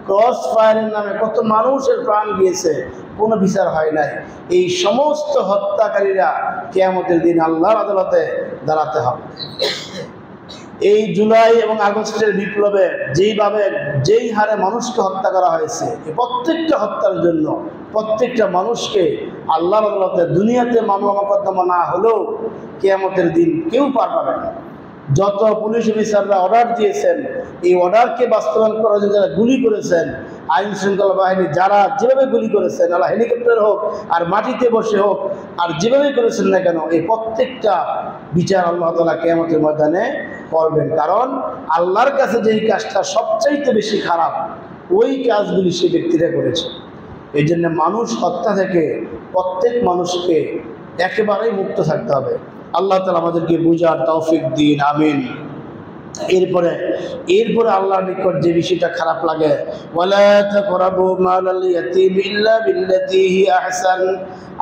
ক্রস ফায়ারের নামে কত মানুষের প্রাণ গিয়েছে, কোনো বিচার হয় নাই। এই সমস্ত হত্যাকারীরা কিয়ামতের দিন আল্লাহর আদালতে দাঁড়াতে হবে। এই জুলাই এবং আগস্টের বিপ্লবে যেই হারে মানুষকে হত্যা করা হয়েছে, এই প্রত্যেকটা হত্যার জন্য প্রত্যেকটা মানুষকে আল্লাহর আদালতে দুনিয়াতে মামলা মোকদ্দমা না হলেও কিয়ামতের দিন কেউ পার পাবে না। যত পুলিশ অফিসাররা অর্ডার দিয়েছেন, এই অর্ডারকে বাস্তবায়ন করার জন্য যারা গুলি করেছেন, আইন শৃঙ্খলা বাহিনী যারা যেভাবে গুলি করেছেন, আল্লাহ হেলিকপ্টার হোক আর মাটিতে বসে হোক আর যেভাবে করেছেন না কেন, এই প্রত্যেকটা বিচার আল্লাহ তাআলা কিয়ামতের ময়দানে করবেন। কারণ আল্লাহর কাছে যেই কাজটা সবচাইতে বেশি খারাপ, ওই কাজগুলি সেই ব্যক্তিরা করেছে। এই জন্য মানুষ হত্যা থেকে প্রত্যেক মানুষকে একেবারেই মুক্ত থাকতে হবে। আল্লাহ তাআলা আমাদেরকে বুঝার তৌফিক দিন, আমিন। এরপরে আল্লাহর নিকট যে বিষয়টা খারাপ লাগে, ওয়ালা তাকরাবু মালাল ইয়াতীম ইল্লা বিল্লাতী হিয়া আহসান।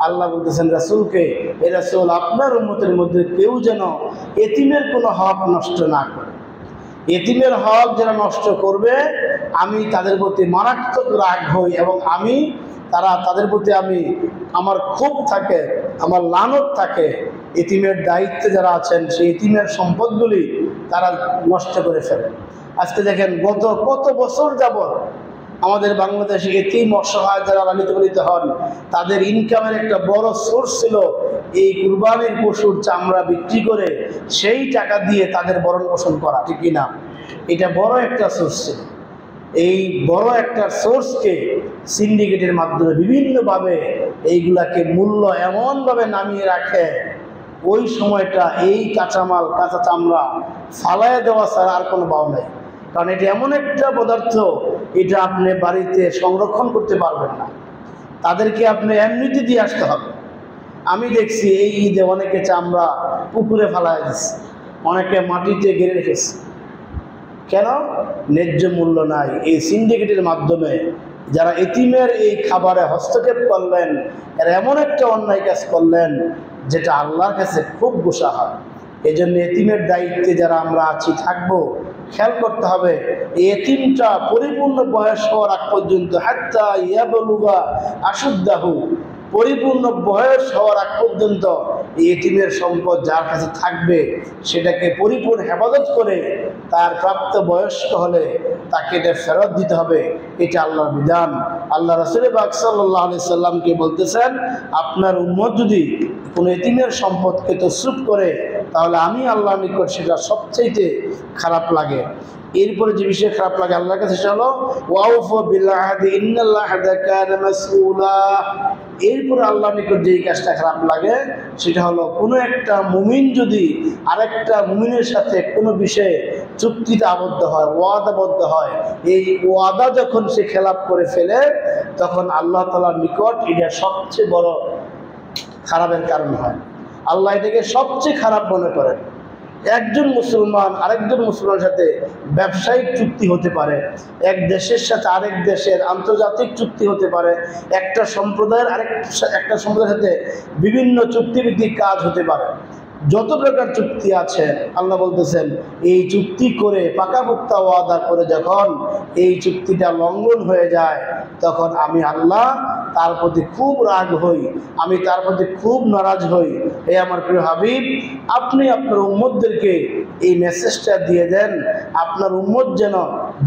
আল্লাহ বলতেছেন রাসূলকে, হে রাসূল, আপনার উম্মতের মধ্যে কেউ যেন এতিমের কোনো হক নষ্ট না করে। এতিমের হক যারা নষ্ট করবে, আমি তাদের প্রতি মারাত্মক রাগ হই এবং তাদের প্রতি আমার ক্ষোভ থাকে, আমার লানত থাকে। এতিমের দায়িত্বে যারা আছেন, সেই এতিমের সম্পদগুলি তারা নষ্ট করে ফেলে। আজকে দেখেন, কত বছর যাবৎ আমাদের বাংলাদেশে এতিম অসহায় যারা লালিত পালিত হন, তাদের ইনকামের একটা বড় সোর্স ছিল এই কুরবানির পশুর চামড়া বিক্রি করে সেই টাকা দিয়ে তাদের ভরণ পোষণ করা, ঠিক কিনা? এটা বড় একটা সোর্স ছিল। এই বড় একটা সোর্সকে সিন্ডিকেটের মাধ্যমে বিভিন্নভাবে এইগুলাকে মূল্য এমনভাবে নামিয়ে রাখে, ওই সময়টা এই কাঁচা চামড়া ফালাইয়া দেওয়া ছাড়া আর কোনো বাউ নেই। কারণ এটা এমন একটা পদার্থ, এটা আপনি বাড়িতে সংরক্ষণ করতে পারবেন না, তাদেরকে আপনি এমনিতে দিয়ে আসতে হবে। আমি দেখছি এই ঈদে অনেকে চামড়া পুকুরে ফালাইয়া দিচ্ছে, অনেকে মাটিতে গেড়ে রেখেছে। কেন? ন্যায্য মূল্য নাই। এই সিন্ডিকেটের মাধ্যমে যারা এতিমের এই খাবারে হস্তক্ষেপ করলেন এরা এমন একটা অন্যায় কাজ করলেন যেটা আল্লাহর কাছে খুব গোসা হয়। এই জন্য এতিমের দায়িত্বে যারা আমরা আছি থাকবো, খেয়াল করতে হবে এই এতিমটা পরিপূর্ণ বয়স হওয়ার আগ পর্যন্ত, হাত্তা ইয়াবলুগা আশুদ্দাহু, পরিপূর্ণ বয়স হওয়ার আগ পর্যন্ত এই এতিমের সম্পদ যার কাছে থাকবে সেটাকে পরিপূর্ণ হেফাজত করে তার প্রাপ্ত বয়স্ক হলে তাকে এটা ফেরত দিতে হবে। এটা আল্লাহর বিধান। আল্লাহ রাসূল পাক সাল্লাল্লাহু আলাইহি সাল্লামকে বলতেছেন, আপনার উম্মত যদি কোনো এতিমের সম্পদকে তসরুফ করে তাহলে আমি আল্লাহর নিকট সেটা সবচাইতে খারাপ লাগে। এরপরে যে বিষয় খারাপ লাগে আল্লাহর কাছে সেটা হলো ওয়াউফু বিল আহদি ইন্নাল আহদা কানা মাসউলা। এরপরে আল্লাহর নিকট যেই কাজটা খারাপ লাগে সেটা হলো কোনো একটা মুমিন যদি আরেকটা মুমিনের সাথে কোনো বিষয়ে চুক্তিতে আবদ্ধ হয়, ওয়াদাবদ্ধ হয়, এই ওয়াদা যখন সে খেলাপ করে ফেলে তখন আল্লাহ তাআলার নিকট এটা সবচেয়ে বড় খারাপের কারণ হয়। আল্লাহ এটাকে সবচেয়ে খারাপ মনে করেন। একজন মুসলমান আরেকজন মুসলমানের সাথে ব্যবসায়িক চুক্তি হতে পারে, এক দেশের সাথে আরেক দেশের আন্তর্জাতিক চুক্তি হতে পারে, একটা সম্প্রদায়ের একটা সম্প্রদায়ের সাথে বিভিন্ন চুক্তিভিত্তিক কাজ হতে পারে। যত প্রকার চুক্তি আছে আল্লাহ বলতেছেন এই চুক্তি করে পাকাপোক্ত ওয়াদা করে যখন এই চুক্তিটা লঙ্ঘন হয়ে যায় তখন আমি আল্লাহ তার প্রতি খুব রাগ হই, আমি তার প্রতি খুব নারাজ হই। হে আমার প্রিয় হাবিব, আপনি আপনার উম্মতদেরকে এই মেসেজটা দিয়ে দেন, আপনার উম্মত যেন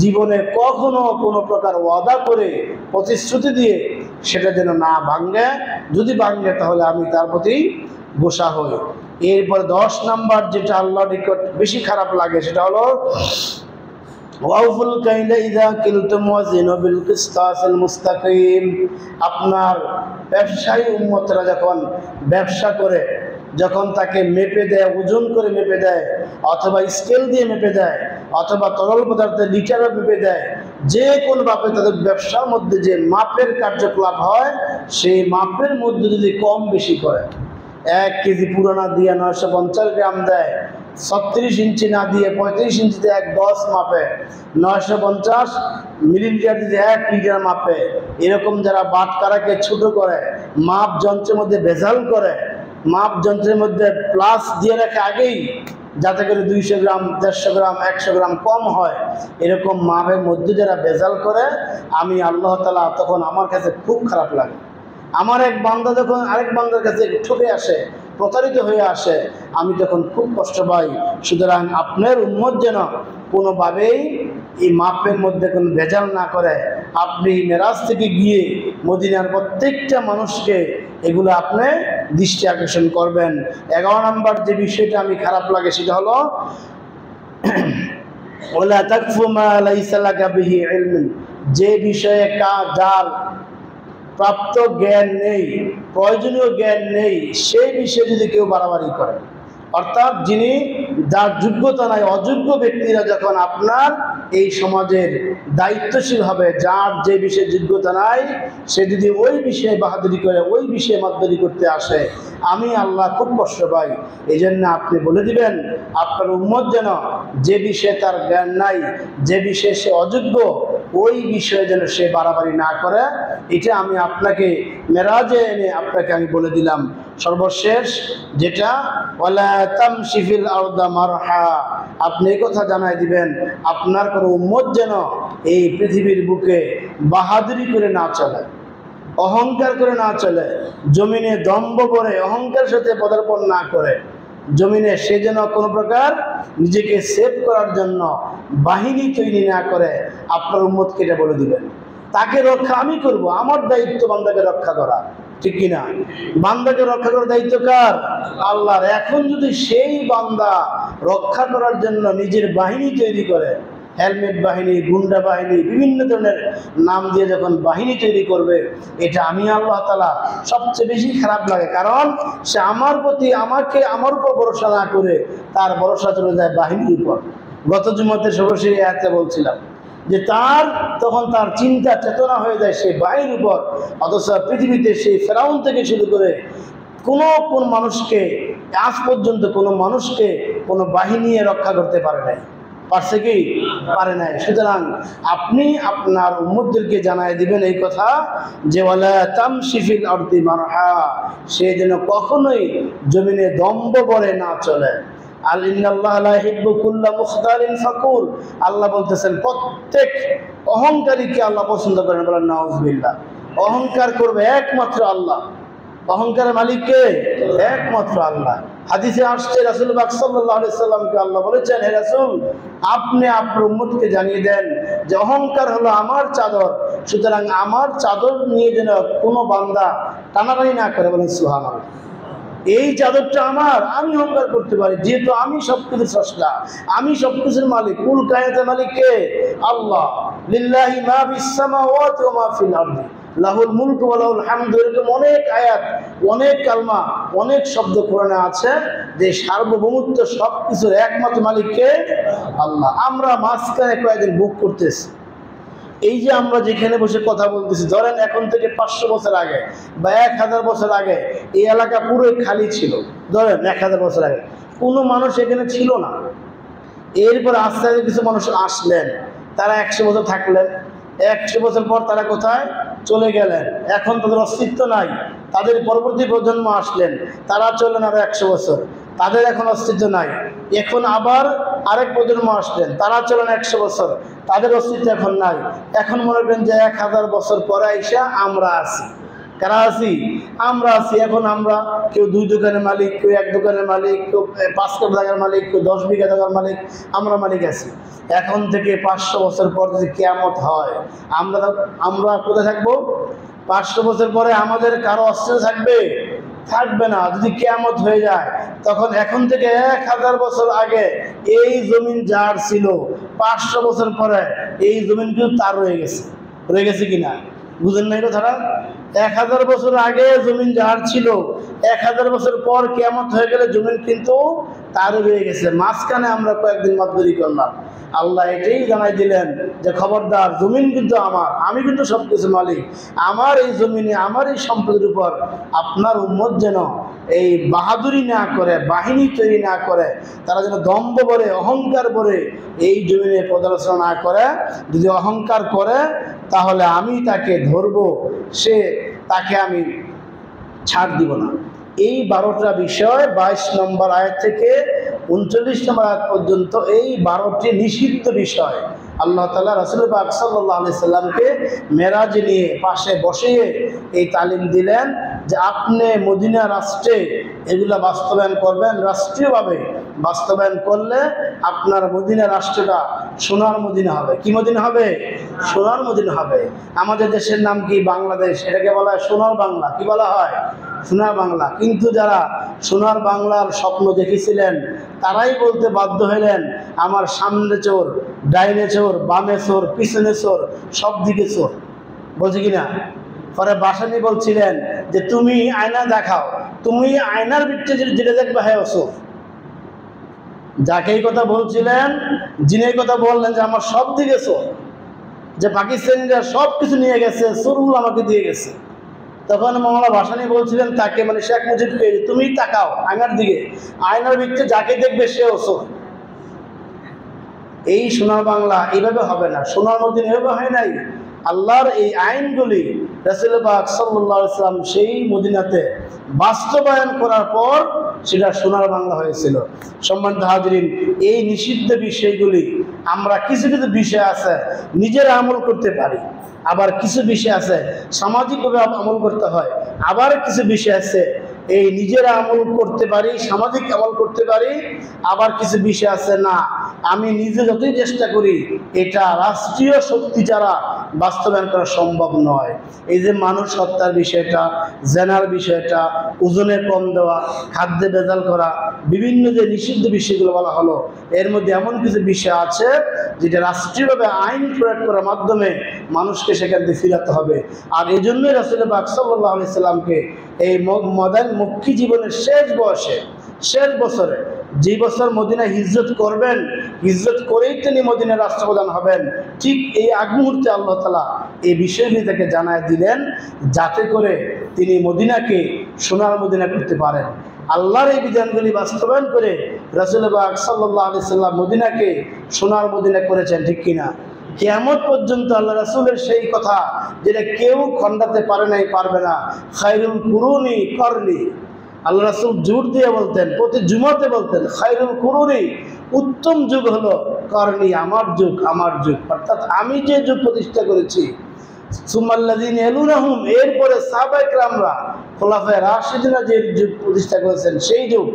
জীবনে কখনো কোনো প্রকার ওয়াদা করে প্রতিশ্রুতি দিয়ে সেটা যেন না ভাঙে, যদি ভাঙে তাহলে আমি তার প্রতি গোসা হই। এরপরে 10 নাম্বার যেটা আল্লাহর নিকট বেশি খারাপ লাগে সেটা হলো ওয়াউফুল কাইলা ইযা কিলতুম ওয়াজিনু বিল কিসতাসিল মুস্তাকিম। আপনার ব্যবসায়ী উম্মতরা যখন ব্যবসা করে, যখন তাকে মেপে দেয়, ওজন করে মেপে দেয়, অথবা স্কেল দিয়ে মেপে দেয়, অথবা তরল পদার্থের লিটারে মেপে দেয়, যে কোনোভাবে তাদের ব্যবসার মধ্যে যে মাপের কার্যকলাপ হয় সেই মাপের মধ্যে যদি কম বেশি করে, 1 কেজি পুরানা দিয়ে 950 গ্রাম দেয়, 36 ইঞ্চি না দিয়ে 35 ইঞ্চিতে 1/10 মাপে, 950 মিলিলিটার যদি 1 লিটার মাপে, এরকম যারা বাটকারাকে ছোট করে, মাপ যন্ত্রের মধ্যে ভেজাল করে, মাপ যন্ত্রের মধ্যে প্লাস দিয়ে রাখে আগেই যাতে করে 200 গ্রাম 150 গ্রাম 100 গ্রাম কম হয়, এরকম মাপের মধ্যে যারা ভেজাল করে আমি আল্লাহ তাআলা তখন আমার কাছে খুব খারাপ লাগে। আমার এক বান্দা যখন আরেক বান্দার কাছে ঠকে আসে, প্রতারিত হয়ে আসে, আমি তখন খুব কষ্ট পাই। সুতরাং আপনার উম্মত যেন কোনোভাবেই এই মাপের মধ্যে কোনো ভেজাল না করে। আপনি মেরাজ থেকে গিয়ে মদিনার প্রত্যেকটা মানুষকে এগুলো আপনি দৃষ্টি আকর্ষণ করবেন। 11 নম্বর যে বিষয়টা আমি খারাপ লাগে সেটা হলো ওয়ালা তাকফু মা লাইসা লাকা বিহি ইলম। যে বিষয়ে যার প্রাপ্ত জ্ঞান নেই, প্রয়োজনীয় জ্ঞান নেই, সেই বিষয়ে যদি কেউ বাড়াবাড়ি করে, অর্থাৎ যার যোগ্যতা নাই, অযোগ্য ব্যক্তিরা যখন আপনার এই সমাজের দায়িত্বশীল হবে, যার যে বিষয়ে যোগ্যতা নাই সে যদি ওই বিষয়ে বাহাদুরি করে, ওই বিষয়ে মাতবরি করতে আসে, আমি আল্লাহ খুব কষ্ট পাই। এই জন্য আপনি বলে দিবেন আপনার উম্মত যেন যে বিষয়ে তার জ্ঞান নাই, যে বিষয়ে সে অযোগ্য, ওই বিষয়ে যেন সে বাড়াবাড়ি না করে। এটা আমি আপনাকে মেরাজে এনে আপনাকে আমি বলে দিলাম। সর্বশেষ যেটা ওয়ালা তামশি ফিল আরদি মারহা, আপনি এই কথা জানাই দিবেন আপনার কোনো উম্মত যেন এই পৃথিবীর বুকে বাহাদুরি করে না চলে, অহংকার করে না চলে, জমিনে দম্ভ করে অহংকার সাথে পদার্পণ না করে, জমিনে সে যেন কোনো প্রকার নিজেকে সেভ করার জন্য বাহিনী তৈরি না করে। আপনার উম্মতকে এটা বলে দিবেন, তাকে রক্ষা আমি করব, আমার দায়িত্ব বান্দাকে রক্ষা করা, ঠিক কিনা? বান্দাকে রক্ষা করার দায়িত্ব কার? আল্লাহর। এখন যদি সেই বান্দা রক্ষা করার জন্য নিজের বাহিনী তৈরি করে, হেলমেট বাহিনী, গুন্ডা বাহিনী, বিভিন্ন ধরনের নাম দিয়ে যখন বাহিনী তৈরি করবে, এটা আমি আল্লাহ তাআলা সবচেয়ে বেশি খারাপ লাগে। কারণ সে আমার উপর ভরসা না করে তার ভরসা চলে যায় বাহিনীর উপর। গত জুমাতে সর্বশেষ আয়াতে বলছিলাম যে তখন তার চিন্তা চেতনা হয়ে যায় সেই বাহিনীর উপর। অথচ পৃথিবীতে সেই ফেরাউন থেকে শুরু করে কোন মানুষকে আজ পর্যন্ত কোনো মানুষকে কোনো বাহিনী রক্ষা করতে পারে নাই। পারছে কি? পারে নাই। সুতরাং আপনি আপনার উম্মতদেরকে জানায় দিবেন এই কথা যে ওয়ালা তামশি ফিল আরদি মারহা, সে যেন কখনোই জমিনে দম্ভ ভরে না চলে। আল ইন্নাল্লাহা লা ইউহিব্বু কুল্লা মুখতালিন ফাকুর, আল্লাহ বলতেছেন প্রত্যেক অহংকারীকে আল্লাহ পছন্দ করেন। বলেন নাউযুবিল্লাহ। অহংকার করবে একমাত্র আল্লাহ। অহংকারের মালিক কে? একমাত্র আল্লাহ। হাদিসে আসছে রাসূল পাক সাল্লাল্লাহু আলাইহি সাল্লামকে আল্লাহ বলেছেন, হে রাসূল, আপনি আপনার উম্মতকে জানিয়ে দেন যে অহংকার হলো আমার চাদর, সুতরাং আমার চাদর নিয়ে যেন কোনো বান্দা টানাটানি না করে। বলেন সুবহানাল্লাহ। এই চাদরটা আমার, আমি অহংকার করতে পারি যেহেতু আমি সবকিছুর স্রষ্টা, আমি সবকিছুর মালিক। কুল কায়নাতের মালিক কে? আল্লাহ। লিল্লাহি মা ফিস সামাওয়াতি ওয়া মা ফিল আরদি লাহুল মুলকু ওয়া লাহুল হামদু। এরকম অনেক আয়াত, অনেক কালমা, অনেক শব্দ কোরআনে আছে যে সার্বভৌমত্ব সবকিছুর একমাত্র মালিক কে? আল্লাহ। আমরা মাঝখানে কয়েকদিন বুক করতেছি। এই যে আমরা যেখানে বসে কথা বলতেছি, ধরেন এখন থেকে 500 বছর আগে বা 1000 বছর আগে এই এলাকা পুরোই খালি ছিল। ধরেন 1000 বছর আগে কোনো মানুষ এখানে ছিল না। এরপর আস্তে আস্তে কিছু মানুষ আসলেন, তারা 100 বছর থাকলেন। 100 বছর পর তারা কোথায় চলে গেলেন, এখন তাদের অস্তিত্ব নাই। তাদের পরবর্তী প্রজন্ম আসলেন, তারা চললেন আরো 100 বছর, তাদের এখন অস্তিত্ব নাই। এখন আবার আরেক প্রজন্ম আসলেন, তারা চলেন 100 বছর, তাদের অস্তিত্ব এখন নাই। এখন মনে করেন যে 1000 বছর পরে আইসা আমরা আছি। কারা আছি? আমরা আছি। এখন আমরা কেউ 2 দোকানের মালিক, কেউ 1 দোকানের মালিক, কেউ 5 কোটি টাকার মালিক, কেউ 10 বিঘা টাকার মালিক, আমরা মালিক আছি। এখন থেকে 500 বছর পর যদি কিয়ামত হয়, আমরা কোথায় থাকবো? 500 বছর পরে আমাদের কারো অস্তিত্ব থাকবে? থাকবে না। যদি কিয়ামত হয়ে যায় তখন এখন থেকে 1000 বছর আগে এই জমিন যার ছিল, 500 বছর পরে এই জমিন কিন্তু তার রয়ে গেছে। রয়ে গেছে কিনা বুঝেন নাই কথাটা? 1000 বছর আগে জমিন যার ছিল, 1000 বছর পর কিয়ামত হয়ে গেলে জমিন কিন্তু তার রয়ে গেছে। মাঝখানে আমরা কয়েকদিন মাতবরি করলাম। আল্লাহ এটাই জানাই দিলেন যে খবরদার, জমিন কিন্তু আমার, আমি কিন্তু সবকিছু মালিক। আমার এই জমিনে, আমার এই সম্পদের উপর আপনার উম্মত যেন এই বাহাদুরি না করে, বাহিনী তৈরি না করে, তারা যেন দম্ভ করে, অহংকার করে এই জমিনে পদালোচনা না করে। যদি অহংকার করে তাহলে আমি তাকে ধরবো, তাকে আমি ছাড় দিব না। এই 12টা বিষয় 22 নম্বর আয়াত থেকে 39 নম্বর আয়াত পর্যন্ত এই 12টি নিষিদ্ধ বিষয় আল্লাহ তাআলা রাসূল পাক সাল্লাল্লাহু আলাইহি সাল্লামকে মেরাজ নিয়ে পাশে বসিয়ে এই তালিম দিলেন যে আপনি মদিনা রাষ্ট্রে এগুলা বাস্তবায়ন করবেন। রাষ্ট্রীয়ভাবে বাস্তবায়ন করলে আপনার মদিনা রাষ্ট্রটা সোনার মদিনা হবে। কি মদিনা হবে? সোনার মদিনা হবে। আমাদের দেশের নাম কি? বাংলাদেশ। এটাকে বলা হয় সোনার বাংলা। কি বলা হয়? সোনার বাংলা। কিন্তু যারা সোনার বাংলার স্বপ্ন দেখেছিলেন তারাই বলতে বাধ্য হলেন আমার সামনে চোর, ডাইনে চোর, বামে চোর, পিছনে চোর, সব দিকে চোর। বলছে কিনা? পরে বাসানি বলছিলেন যে তুমি আয়না দেখাও, তুমি আয়নার ভিতরে যেটা দেখবে হ্যাঁ চোর। যাকে এই কথা বলছিলেন, যিনি এই কথা বললেন যে আমার সব দিকে চোর, যে পাকিস্তানিরা সব কিছু নিয়ে গেছে, চোরগুলো আমাকে দিয়ে গেছে, তখন মওলানা ভাসানী বলছিলেন তাকে, মানে শেখ মুজিবকে, তুমি তাকাও আয়নার দিকে, আয়নার ভিতরে যাকে দেখবে সেও চোর। এই সোনার বাংলা এইভাবে হবে না, সোনার মদিনা এভাবে হয় নাই। আল্লাহর এই আইনগুলি রাসূল পাক সাল্লাল্লাহু আলাইহি ওয়াসাল্লাম সেই মদিনাতে বাস্তবায়ন করার পর সেটা সোনার বাংলা হয়েছিল। সম্মানিত হাজরিন, এই নিষিদ্ধ বিষয়গুলি আমরা কিছু কিছু বিষয় আছে নিজেরা আমল করতে পারি, আবার কিছু বিষয় আছে সামাজিকভাবে আমল করতে হয়, আবার কিছু বিষয় আছে এই নিজেরা আমল করতে পারি, সামাজিক আমল করতে পারি, আবার কিছু বিষয় আছে না আমি নিজে যতই চেষ্টা করি এটা রাষ্ট্রীয় শক্তি ছাড়া বাস্তবায়ন করা সম্ভব নয়। এই যে মানুষ হত্যার বিষয়টা, জেনার বিষয়টা, ওজনে কম দেওয়া, খাদ্যে ভেজাল করা, বিভিন্ন যে নিষিদ্ধ বিষয়গুলো বলা হলো, এর মধ্যে এমন কিছু বিষয় আছে যেটা রাষ্ট্রীয়ভাবে আইন প্রয়োগ করার মাধ্যমে মানুষকে সেখান থেকে ফিরাতে হবে। আর এই জন্যই রাসূল পাক সাল্লাল্লাহু আলাইহি সাল্লামকে এই মক্কি জীবনের শেষ বয়সে, শেষ বছরে, যে বছর মদিনা হিজরত করবেন, হিজরত করেই তিনি মদিনার রাষ্ট্রপ্রধান হবেন, ঠিক এই আগ মুহূর্তে আল্লাহ তাআলা এই বিষয়গুলি তাকে জানায় দিলেন যাতে করে তিনি মদিনাকে সোনার মদিনা করতে পারেন। আল্লাহর এই বিধানগুলি বাস্তবায়ন করে রাসূল পাক সাল্লাল্লাহু আলাইহি সাল্লাম মদিনাকে সোনার মদিনা করেছেন, ঠিক কিনা? কিয়ামত পর্যন্ত আল্লাহ রাসূলের সেই কথা যেটা কেউ খণ্ডাতে পারে নাই, পারবে না। খায়রুল কুরুনি করনি, আল্লাহ রাসূল জোর দিয়ে বলতেন, প্রতি জুমাতে বলতেন, খায়রুল কুরুনি, উত্তম যুগ হলো করনি, আমার যুগ, আমার যুগ, অর্থাৎ আমি যে যুগ প্রতিষ্ঠা করেছি। সুম্মাল্লাযীনা ইয়ালুনাহুম, এরপরে সাহাবায়ে কেরামরা খোলাফায়ে রাশিদিনা যে যুগ প্রতিষ্ঠা করেছেন সেই যুগ।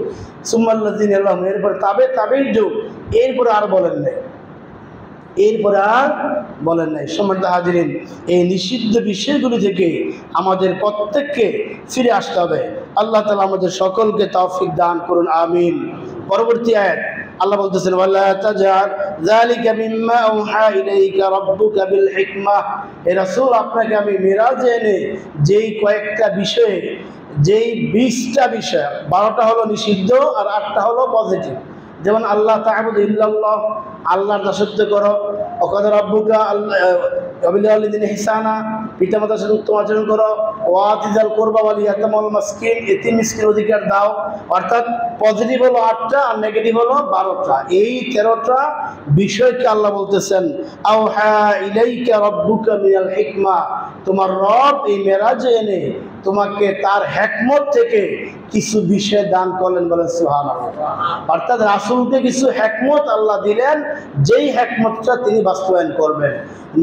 সুম্মাল্লাযীনা ইয়ালুনাহুম, এরপরে তাবেঈর যুগ, এরপরে আর বলেন নাই, এরপরে আর বলেন নাই। সম্মানিত হাজিরিন, এই নিষিদ্ধ বিষয়গুলি থেকে আমাদের প্রত্যেককে ফিরে আসতে হবে। আল্লাহ তাআলা আমাদের সকলকে তৌফিক দান করুন, আমিন। পরবর্তী আয়াত আল্লাহ বলতেছেন, ওয়ালা তাজআল যালিকা মিম্মা আওহা ইলাইকা রাব্বুকা বিল হিকমাহ। হে রাসূল, আপনাকে আমি মিরাজে এনে যেই কয়েকটা বিষয়ে, যেই 20টা বিষয়, 12টা হলো নিষিদ্ধ আর 8টা হলো পজিটিভ। যেমন আল্লাহ তা'বুদু ইল্লাল্লাহ, আল্লাহর দাসত্ব করো। ওয়াকাদা রাব্বুকা ওয়াবিল ওয়ালিদাইনি ইহসানা, পিতামাতার সাথে উত্তম আচরণ করো। ওয়াতিজাল কুরবা ওয়াল ইয়াতামা ওয়াল মাসকিন, এতিম মিসকিনের অধিকার দাও। অর্থাৎ পজিটিভ হলো 8টা আর নেগেটিভ হলো 12টা। এই 13টা বিষয়কে আল্লাহ বলতেছেন আওহা ইলাইকা রাব্বুকা মিনাল হিকমা, তোমার রব এই মেরাজে এনে তোমাকে তার হিকমত থেকে কিছু বিষয় দান করলেন, বলেন সুবহানাল্লাহ। অর্থাৎ রাসূলকে কিছু হিকমত আল্লাহ দিলেন, যেই হিকমতটা তিনি বাস্তবায়ন করবেন।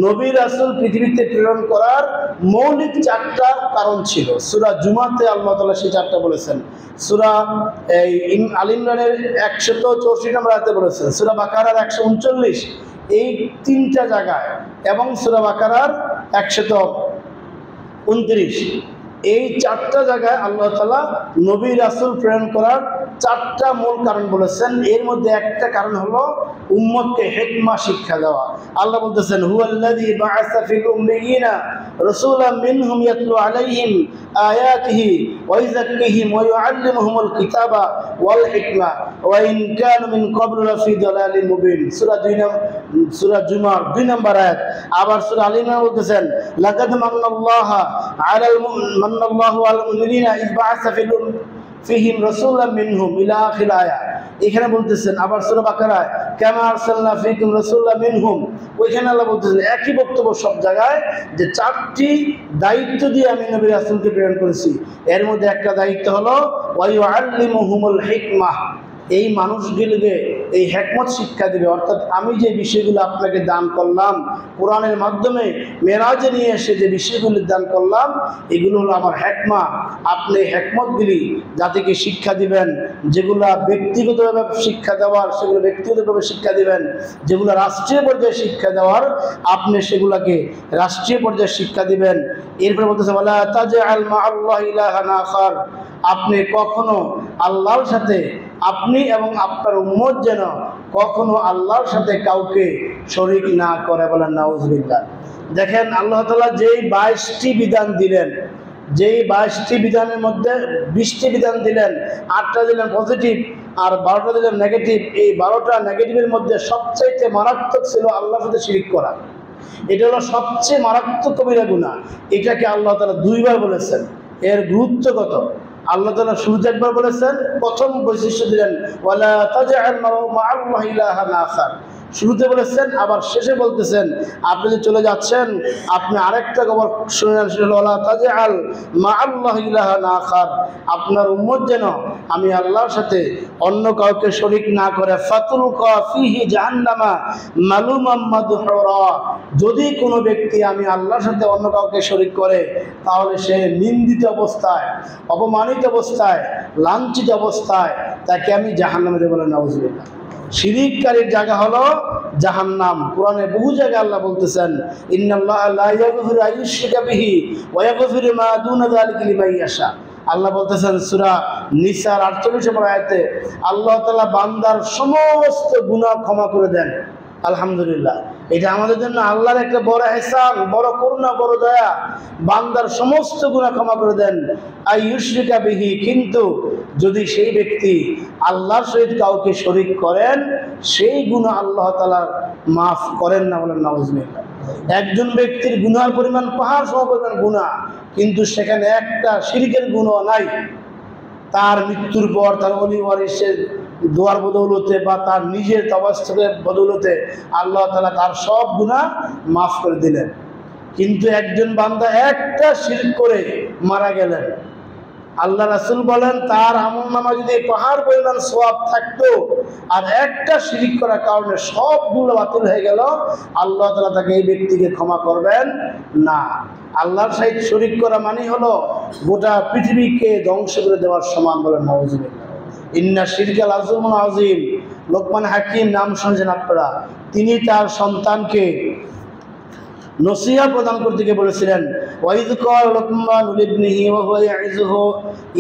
নবী রাসূল পৃথিবীতে প্রেরণ করার মৌলিক 4টা কারণ ছিল। সূরা জুমাতে আল্লাহ তাআলা সেই 4টা বলেছেন। সূরা আল ইমরানের 164 নম্বর আয়াতে বলেছেন, সূরা বাকারার 139, এই 3টা জায়গায়, এবং সূরা বাকারার 129, এই 4টা জায়গায় আল্লাহ তাআলা নবী রাসূল প্রেরণ করার 4টা মূল কারণ বলেছেন। এর মধ্যে একটা কারণ হলো উম্মতকে হিকমা শিক্ষা দেওয়া। আল্লাহ বলতেছেন, হুয়াল্লাযী বা'আসা ফিল উম্মিয়িনা রাসূলাম মিনহুম ইয়াতলু আলাইহিম আয়াতিহি ওয়া ইউযাক্কিহিম ওয়া ইউআল্লিমুহুমুল কিতাবা ওয়াল হিকমা ওয়া ইন কানু মিন ক্বাবলু লাফি দালালিন মুবিন। সূরা জুমার 2 নম্বর আয়াত। আবার সূরা আল ইমরান বলতেছেন, লাকাদ মান্নাল্লাহু আলাল মুমিনিনা ইয বা'আসা ফিহিম রাসূলাম মিনহুম ইলা আখির আয়া। এখানে বলতেছেন। আবার সূরা বাকারায় কামা আরসালনা ফীকুম রাসূলাম মিনহুম, ওইখানে আল্লাহ বলতেছেন একই বক্তব্য সব জায়গায়, যে 4টি দায়িত্ব দিয়ে আমি নবী রাসূলকে প্রেরণ করেছি। এর মধ্যে একটা দায়িত্ব হলো ওয়া ইউআল্লিমুহুমুল হিকমাহ, এই মানুষগুলোকে এই হিকমত শিক্ষা দিবে। অর্থাৎ আমি যে বিষয়গুলো আপনাকে দান করলাম কোরআনের মাধ্যমে, মেরাজে নিয়ে এসে যে বিষয়গুলো দান করলাম, এগুলো হলো আমার হিকমা। আপনি হিকমতগুলি জাতিকে শিক্ষা দিবেন। যেগুলো ব্যক্তিগতভাবে শিক্ষা দেওয়ার সেগুলো ব্যক্তিগতভাবে শিক্ষা দিবেন, যেগুলো রাষ্ট্রীয় পর্যায়ে শিক্ষা দেওয়ার আপনি সেগুলোকে রাষ্ট্রীয় পর্যায়ে শিক্ষা দিবেন। এরপরে বলতেছে, ওয়ালা তাজআল মা'আল্লাহি ইলাহান আখার, আপনি কখনো আল্লাহর সাথে, আপনি এবং আপনার উম্মত যেন কখনো আল্লাহর সাথে কাউকে শরীক না করে, বলেন নাউজুবিল্লাহ। দেখেন আল্লাহ তাআলা যেই 22টি বিধান দিলেন, যেই 22টি বিধানের মধ্যে 20টি বিধান দিলেন, 8টা দিলেন পজিটিভ আর 12টা দিলেন নেগেটিভ। এই 12টা নেগেটিভের মধ্যে সবচাইতে মারাত্মক ছিল আল্লাহর সাথে শিরক করা। এটা হলো সবচেয়ে মারাত্মক কবিরা গুনাহ। এটাকে আল্লাহ তাআলা 2বার বলেছেন। এর গুরুত্ব কত! আল্লাহ তাআলা শুরুতে একবার বলেছেন, প্রথম বৈশিষ্ট্য দিলেন ওয়ালা তাজআল মা'আল্লাহি ইলাহান আখার, শুরুতে বলেছেন, আবার শেষে বলতেছেন। আপনি যে চলে যাচ্ছেন, আপনি আরেকটা খবর শুনেন, সেটা হলো ওয়ালা তাজআল মা'আল্লাহি ইলাহান আখার, আপনার উম্মত যেন আমি আল্লাহর সাথে অন্য কাউকে শরীক না করে। ফাতুলকা ফিহি জাহান্নামা মালুমান মাদহুরা, যদি কোনো ব্যক্তি আমি আল্লাহর সাথে অন্য কাউকে শরীক করে, তাহলে সে নিন্দিত অবস্থায়, অপমানিত অবস্থায়, লাঞ্ছিত অবস্থায় তাকে আমি জাহান্নামে দেব, বলেন নাউজুবিল্লাহ। শিরিককারীর জায়গা হলো জাহান্নাম। কোরআনে বহু জায়গায় আল্লাহ বলতেছেন, ইন্নাল্লাহা লা ইয়াগফিরু আইয়ুশরিকা বিহি ওয়া ইয়াগফিরু মা দুনা যালিকা লিমান ইয়াশা। আল্লাহ বলতেছেন সূরা নিসার 48 নম্বর আয়াতে, আল্লাহ তাআলা বান্দার সমস্ত গুনাহ ক্ষমা করে দেন। আলহামদুলিল্লাহ, এটা আমাদের জন্য আল্লাহর একটা বড় ইহসান, বড় করুণা, বড় দয়া। বান্দার সমস্ত গুনাহ ক্ষমা করে দেন। আইয়ুশরিকা বিহি, কিন্তু যদি সেই ব্যক্তি আল্লাহর সহিত কাউকে শরীক করেন, সেই গুনাহ আল্লাহ তাআলা মাফ করেন না, বলেন নাউজুবিল্লাহ। একজন ব্যক্তির গুনার পরিমাণ পাহাড় সমপরিমাণ গুনাহ, কিন্তু সেখানে একটা শিরকের গুনাহ নাই, তার মৃত্যুর পর তার অলি ওয়ারিসের দোয়ার বদৌলতে বা তার নিজের তবাস্তকের বদৌলতে আল্লাহ তাআলা তার সব গুনাহ মাফ করে দিলেন। কিন্তু একজন বান্দা একটা শিরক করে মারা গেলেন, আল্লাহ রাসূল বলেন তার আমলনামা যদি পাহাড় পরিমাণ সওয়াব থাকতো আর একটা শিরক করার কারণে সবগুলো বাতিল হয়ে গেল, আল্লাহ তাআলা তাকে এই ব্যক্তিকে ক্ষমা করবেন না। আল্লাহর সাথে শরীক করা মানে হলো গোটা পৃথিবীকে ধ্বংস করে দেওয়ার সমান। বলেন নাউযুবিল্লাহ। ইন্না শিরকা লাযুলমুন আযীম। লোকমান হাকিম নাম শুনছেন আপনারা, তিনি তার সন্তানকে নসিহা প্রদান করতে গিয়ে বলেছিলেন, ওয়াইদ ক্বালা লুকমানু লিবনিহি ওয়া হুয়া ইয়াইযুহু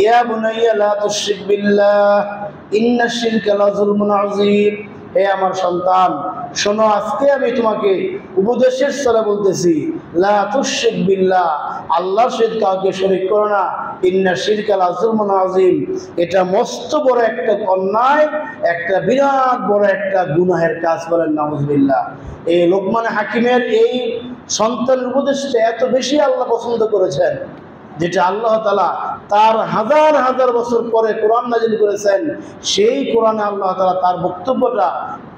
ইয়া বুনাইয়া লা তুশরিক বিল্লাহ ইন্নাশ শিরকা লাযুলমুন আযীম। হে আমার সন্তান, শোনো, আজকে আমি তোমাকে উপদেশের স্তরে বলতেছি, লা তুশরিক বিল্লাহ, আল্লাহর সাথে কাউকে শরীক করো না। ইন্নাশ শিরকা লাযুলমুন আযীম, এটা মস্ত বড় একটা অন্যায়, একটা বিরাট বড় একটা গুনাহের কাজ। বলেন নাউযুবিল্লাহ। এই লোকমান হাকিমের এই সন্তানের উপদেশটা এত বেশি আল্লাহ পছন্দ করেছেন, যেটা আল্লাহ তাআলা তার হাজার হাজার বছর পরে কোরআন নাজিল করেছেন। সেই কোরআনে আল্লাহ তাআলা তার বক্তব্যটা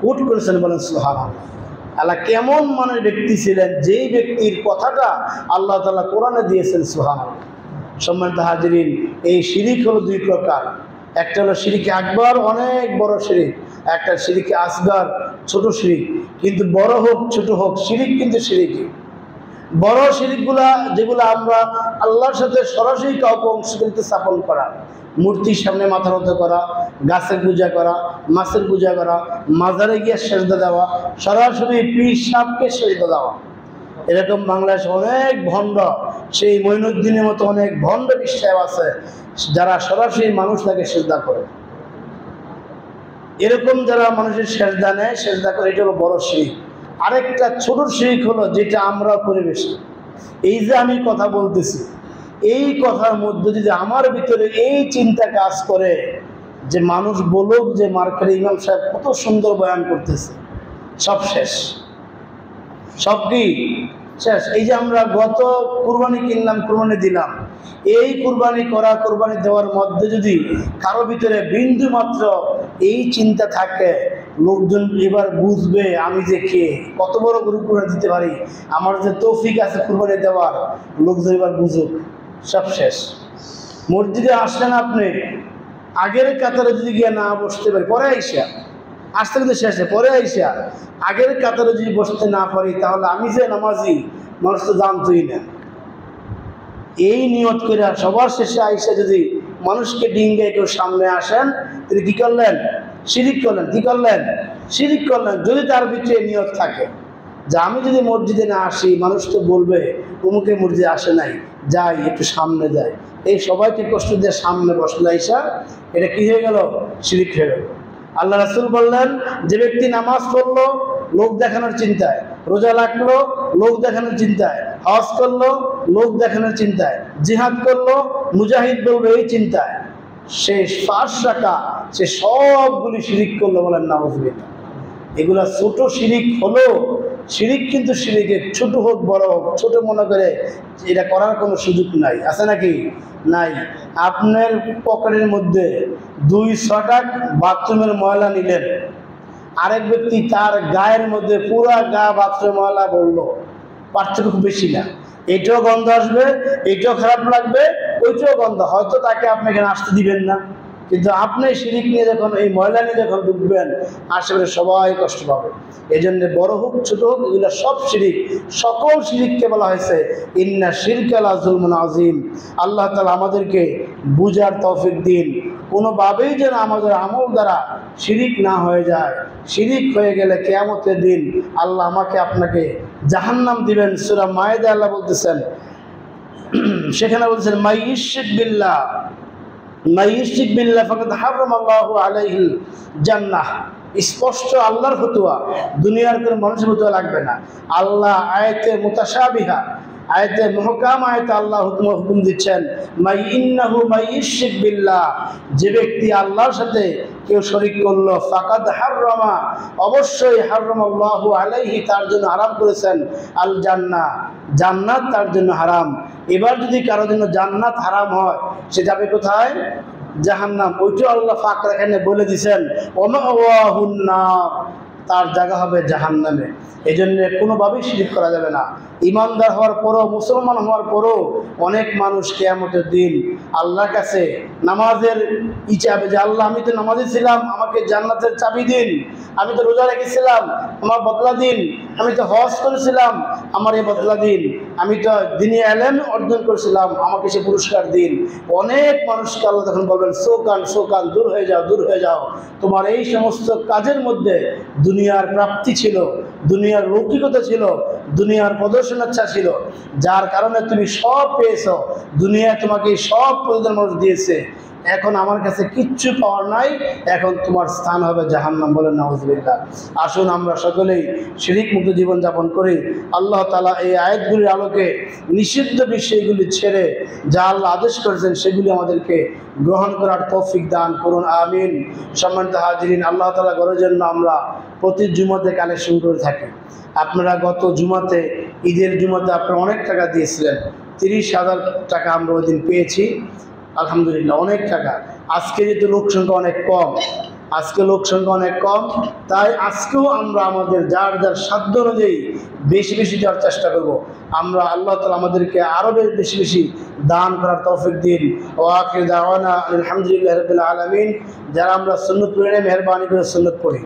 কোট করেছেন। বলেন সুবহানাল্লাহ। আল্লাহ কেমন মানের ব্যক্তি ছিলেন, যেই ব্যক্তির কথাটা আল্লাহ তাআলা কোরআনে দিয়েছেন। সুবহানাল্লাহ। সম্মানিত হাজিরিন, এই শিরিক হলো দুই প্রকার। একটা হলো শিরিকে আকবর, অনেক বড় শিরিক। একটা শিরিকে আসগর, ছোট শিরিক। কিন্তু বড় হোক ছোট হোক, শিরিক কিন্তু শিরিকই। বড় শিরিকগুলা যেগুলো আমরা আল্লাহর সাথে সরাসরি কাউকে অংশীদারিত্ব স্থাপন করা, মূর্তির সামনে মাথা নত করা, গাছের পূজা করা, মাছের পূজা করা, মাজারে গিয়ে সেজদা দেওয়া, সরাসরি পীর সাহেবকে সেজদা দেওয়া, এরকম বাংলাদেশে অনেক ভণ্ড, সেই মঈনুদ্দিনের মতো অনেক ভণ্ড পীর সাহেব আছে যারা সরাসরি মানুষ তাকে সেজদা করে। এরকম যারা মানুষের সেজদা নেয়, সেজদা করে, এটা হলো বড় শিরিক। আরেকটা ছোট শিরিক হলো যেটা আমরা করি বেশি। এই যে আমি কথা বলতেছি, এই কথার মধ্যে যদি আমার ভিতরে এই চিন্তা কাজ করে যে মানুষ বলুক যে মার্কেটে ইমাম সাহেব কত সুন্দর বয়ান করতেছে, সব শেষ, সব কি শেষ। এই যে আমরা গত কুরবানি কিনলাম, কুরবানি দিলাম, এই কুরবানি করা, কুরবানি দেওয়ার মধ্যে যদি কারো ভিতরে বিন্দু মাত্র এই চিন্তা থাকে, লোকজন এবার বুঝবে আমি যে কে, কত বড় গরু কুরবানি দিতে পারি, আমার যে তৌফিক আছে কুরবানি দেওয়ার, লোকজন এবার বুঝুক, সব শেষ। মসজিদে আসলেন আপনি, আগের কাতারে যদি গিয়ে না বসতে পারি, পরে আইসা আসতে কিন্তু শেষে, পরে আইসা আগের কাতারে যদি বসতে না পারি, তাহলে আমি যে নামাজি মানুষ তো জানতই না। এই নিয়ত করে সবার শেষে আইসা যদি মানুষকে ডিঙ্গে কেউ সামনে আসেন, তিনি কি করলেন? শিরিক করলেন। কি করলেন? শিরিক করলেন। যদি তার ভিতরে নিয়ত থাকে যে আমি যদি মসজিদে না আসি, মানুষ তো বলবে অমুকে মসজিদে আসে নাই, যাই একটু সামনে যাই, এই সবাইকে কষ্ট দিয়ে সামনে বসলে আইসা, এটা কি হয়ে গেল? শিরিক হয়ে গেল। আল্লাহ রাসূল বললেন, যে ব্যক্তি নামাজ পড়লো লোক দেখানোর চিন্তায়, রোজা রাখলো লোক দেখানোর চিন্তায়, হজ করলো লোক দেখানোর চিন্তায়, জিহাদ করলো মুজাহিদ বলবে এই চিন্তায়, সে 5 টাকা সে সবগুলি শিরিক করলো। বলেন নাউযুবিল্লাহ। এগুলা ছোট শিরিক হলো, শিরিক কিন্তু শিরিকের ছোট হোক বড় হোক, ছোট মনে করে এটা করার কোনো সুযোগ নাই, আছে নাকি? নাই। আপনার পকেটের মধ্যে 200 টাকা বাথরুমের ময়লা নিলেন, আরেক ব্যক্তি তার গায়ের মধ্যে পুরা গা বাথরুমের ময়লা বললো, পার্থক্য খুব বেশি না। এইটাও গন্ধ আসবে, এইটাও খারাপ লাগবে, ওইটাও গন্ধ, হয়তো তাকে আপনি এখানে আসতে দিবেন না। কিন্তু আপনি শিরিক নিয়ে যখন, এই ময়লা নিয়ে যখন ঢুকবেন, আশেপাশে সবাই কষ্ট পাবে। এই জন্য বড় হোক ছোট হোক, এগুলো সব শিরিক। সকল শিরিককে বলা হয়েছে ইন্না শিরকা লাযুলমুন আযীম। আল্লাহ তাআলা আমাদেরকে বুঝার তৌফিক দিন, কোনোভাবেই যেন আমাদের আমল দ্বারা শিরিক না হয়ে যায়। শিরিক হয়ে গেলে কিয়ামতের দিন আল্লাহ আমাকে আপনাকে জাহান্নাম দিবেন। সূরা মায়েদা আল্লাহ বলতেছেন, সেখানে বলছেন মাই ইউশরিক বিল্লাহ ফাকাদ হারামাল্লাহু আলাইহিল জান্নাহ। স্পষ্ট আল্লাহর ফতোয়া, দুনিয়ার কোনো মানুষের ফতোয়া লাগবে না। আল্লাহ আয়াতে মুতাশাবিহা, আয়াতে মুহকাম আয়াতে আল্লাহ হুকুম দিচ্ছেন, মাই ইউশরিক বিল্লাহ, যে ব্যক্তি আল্লাহর সাথে কেউ শরীক করলো, ফাকাদ হারামা, অবশ্যই হারামাল্লাহু আলাইহি, তার জন্য হারাম করেছেন, আল জান্নাহ, জান্নাত তার জন্য হারাম। এবার যদি কারোর জন্য জান্নাত হারাম হয়, সে যাবে কোথায়? জাহান্নাম, ওইটাও আল্লাহ পাক এখানে বলে দিয়েছেন ওমাওয়াহুন নার, তার জায়গা হবে জাহান্নামে। এই জন্য কোনোভাবেই শিরক করা যাবে না। ইমানদার হওয়ার পরও, মুসলমান হওয়ার পরও অনেক মানুষ কিয়ামতের দিন আল্লাহর কাছে নামাজের চাবে যে আল্লাহ আমি তো নামাজে ছিলাম, আমাকে জান্নাতের চাবি দিন, আমি তো রোজা রেখেছিলাম, আমার বদলা দিন, আমি তো হজ করেছিলাম, আমার এই বদলা দিন, আমি তো দিনী ইলম অর্জন করেছিলাম, আমাকে সে পুরস্কার দিন। অনেক মানুষকে আল্লাহ তখন বলবেন সোকান সোকান, দূর হয়ে যাও, দূর হয়ে যাও, তোমার এই সমস্ত কাজের মধ্যে দুনিয়ার প্রাপ্তি ছিল, দুনিয়ার লৌকিকতা ছিল, দুনিয়ার প্রদর্শনেচ্ছা ছিল, যার কারণে তুমি সব পেয়েছ, দুনিয়ায় তোমাকে সব প্রয়োজন মানুষ দিয়েছে, এখন আমার কাছে কিচ্ছু পাওয়ার নাই, এখন তোমার স্থান হবে জাহান্নাম। বলেন নাউজুবিল্লাহ। আসুন আমরা সকলেই শিরক মুক্ত জীবন যাপন করি। আল্লাহ তাআলা এই আয়াতগুলির আলোকে নিষিদ্ধ বিষয়গুলি ছেড়ে যা আল্লাহ আদেশ করেছেন সেগুলি আমাদেরকে গ্রহণ করার তৌফিক দান করুন, আমিন। সম্মানিত হাজিরিন, আল্লাহ তাআলা ঘরের জন্য আমরা প্রতি জুমাতে কালেকশন করে থাকি। আপনারা গত জুমাতে, ঈদের জুমাতে আপনারা অনেক টাকা দিয়েছিলেন, 30,000 টাকা আমরা ওই দিন পেয়েছি, আলহামদুলিল্লাহ, অনেক টাকা। আজকে যেহেতু লোক সংখ্যা অনেক কম, আজকে লোক সংখ্যা অনেক কম, তাই আজকেও আমরা আমাদের যার যার সাধ্য অনুযায়ী বেশি বেশি দেওয়ার চেষ্টা করব। আমরা আল্লাহ তাআলা আমাদেরকে আরও বেশি বেশি দান করার তৌফিক দিন। ওয়া আখিরু দাওয়ানা আলহামদুলিল্লাহি রাব্বিল আলামিন। যারা আমরা সুন্নত পড়ি, মেহেরবানি করে সুন্নত পড়ি।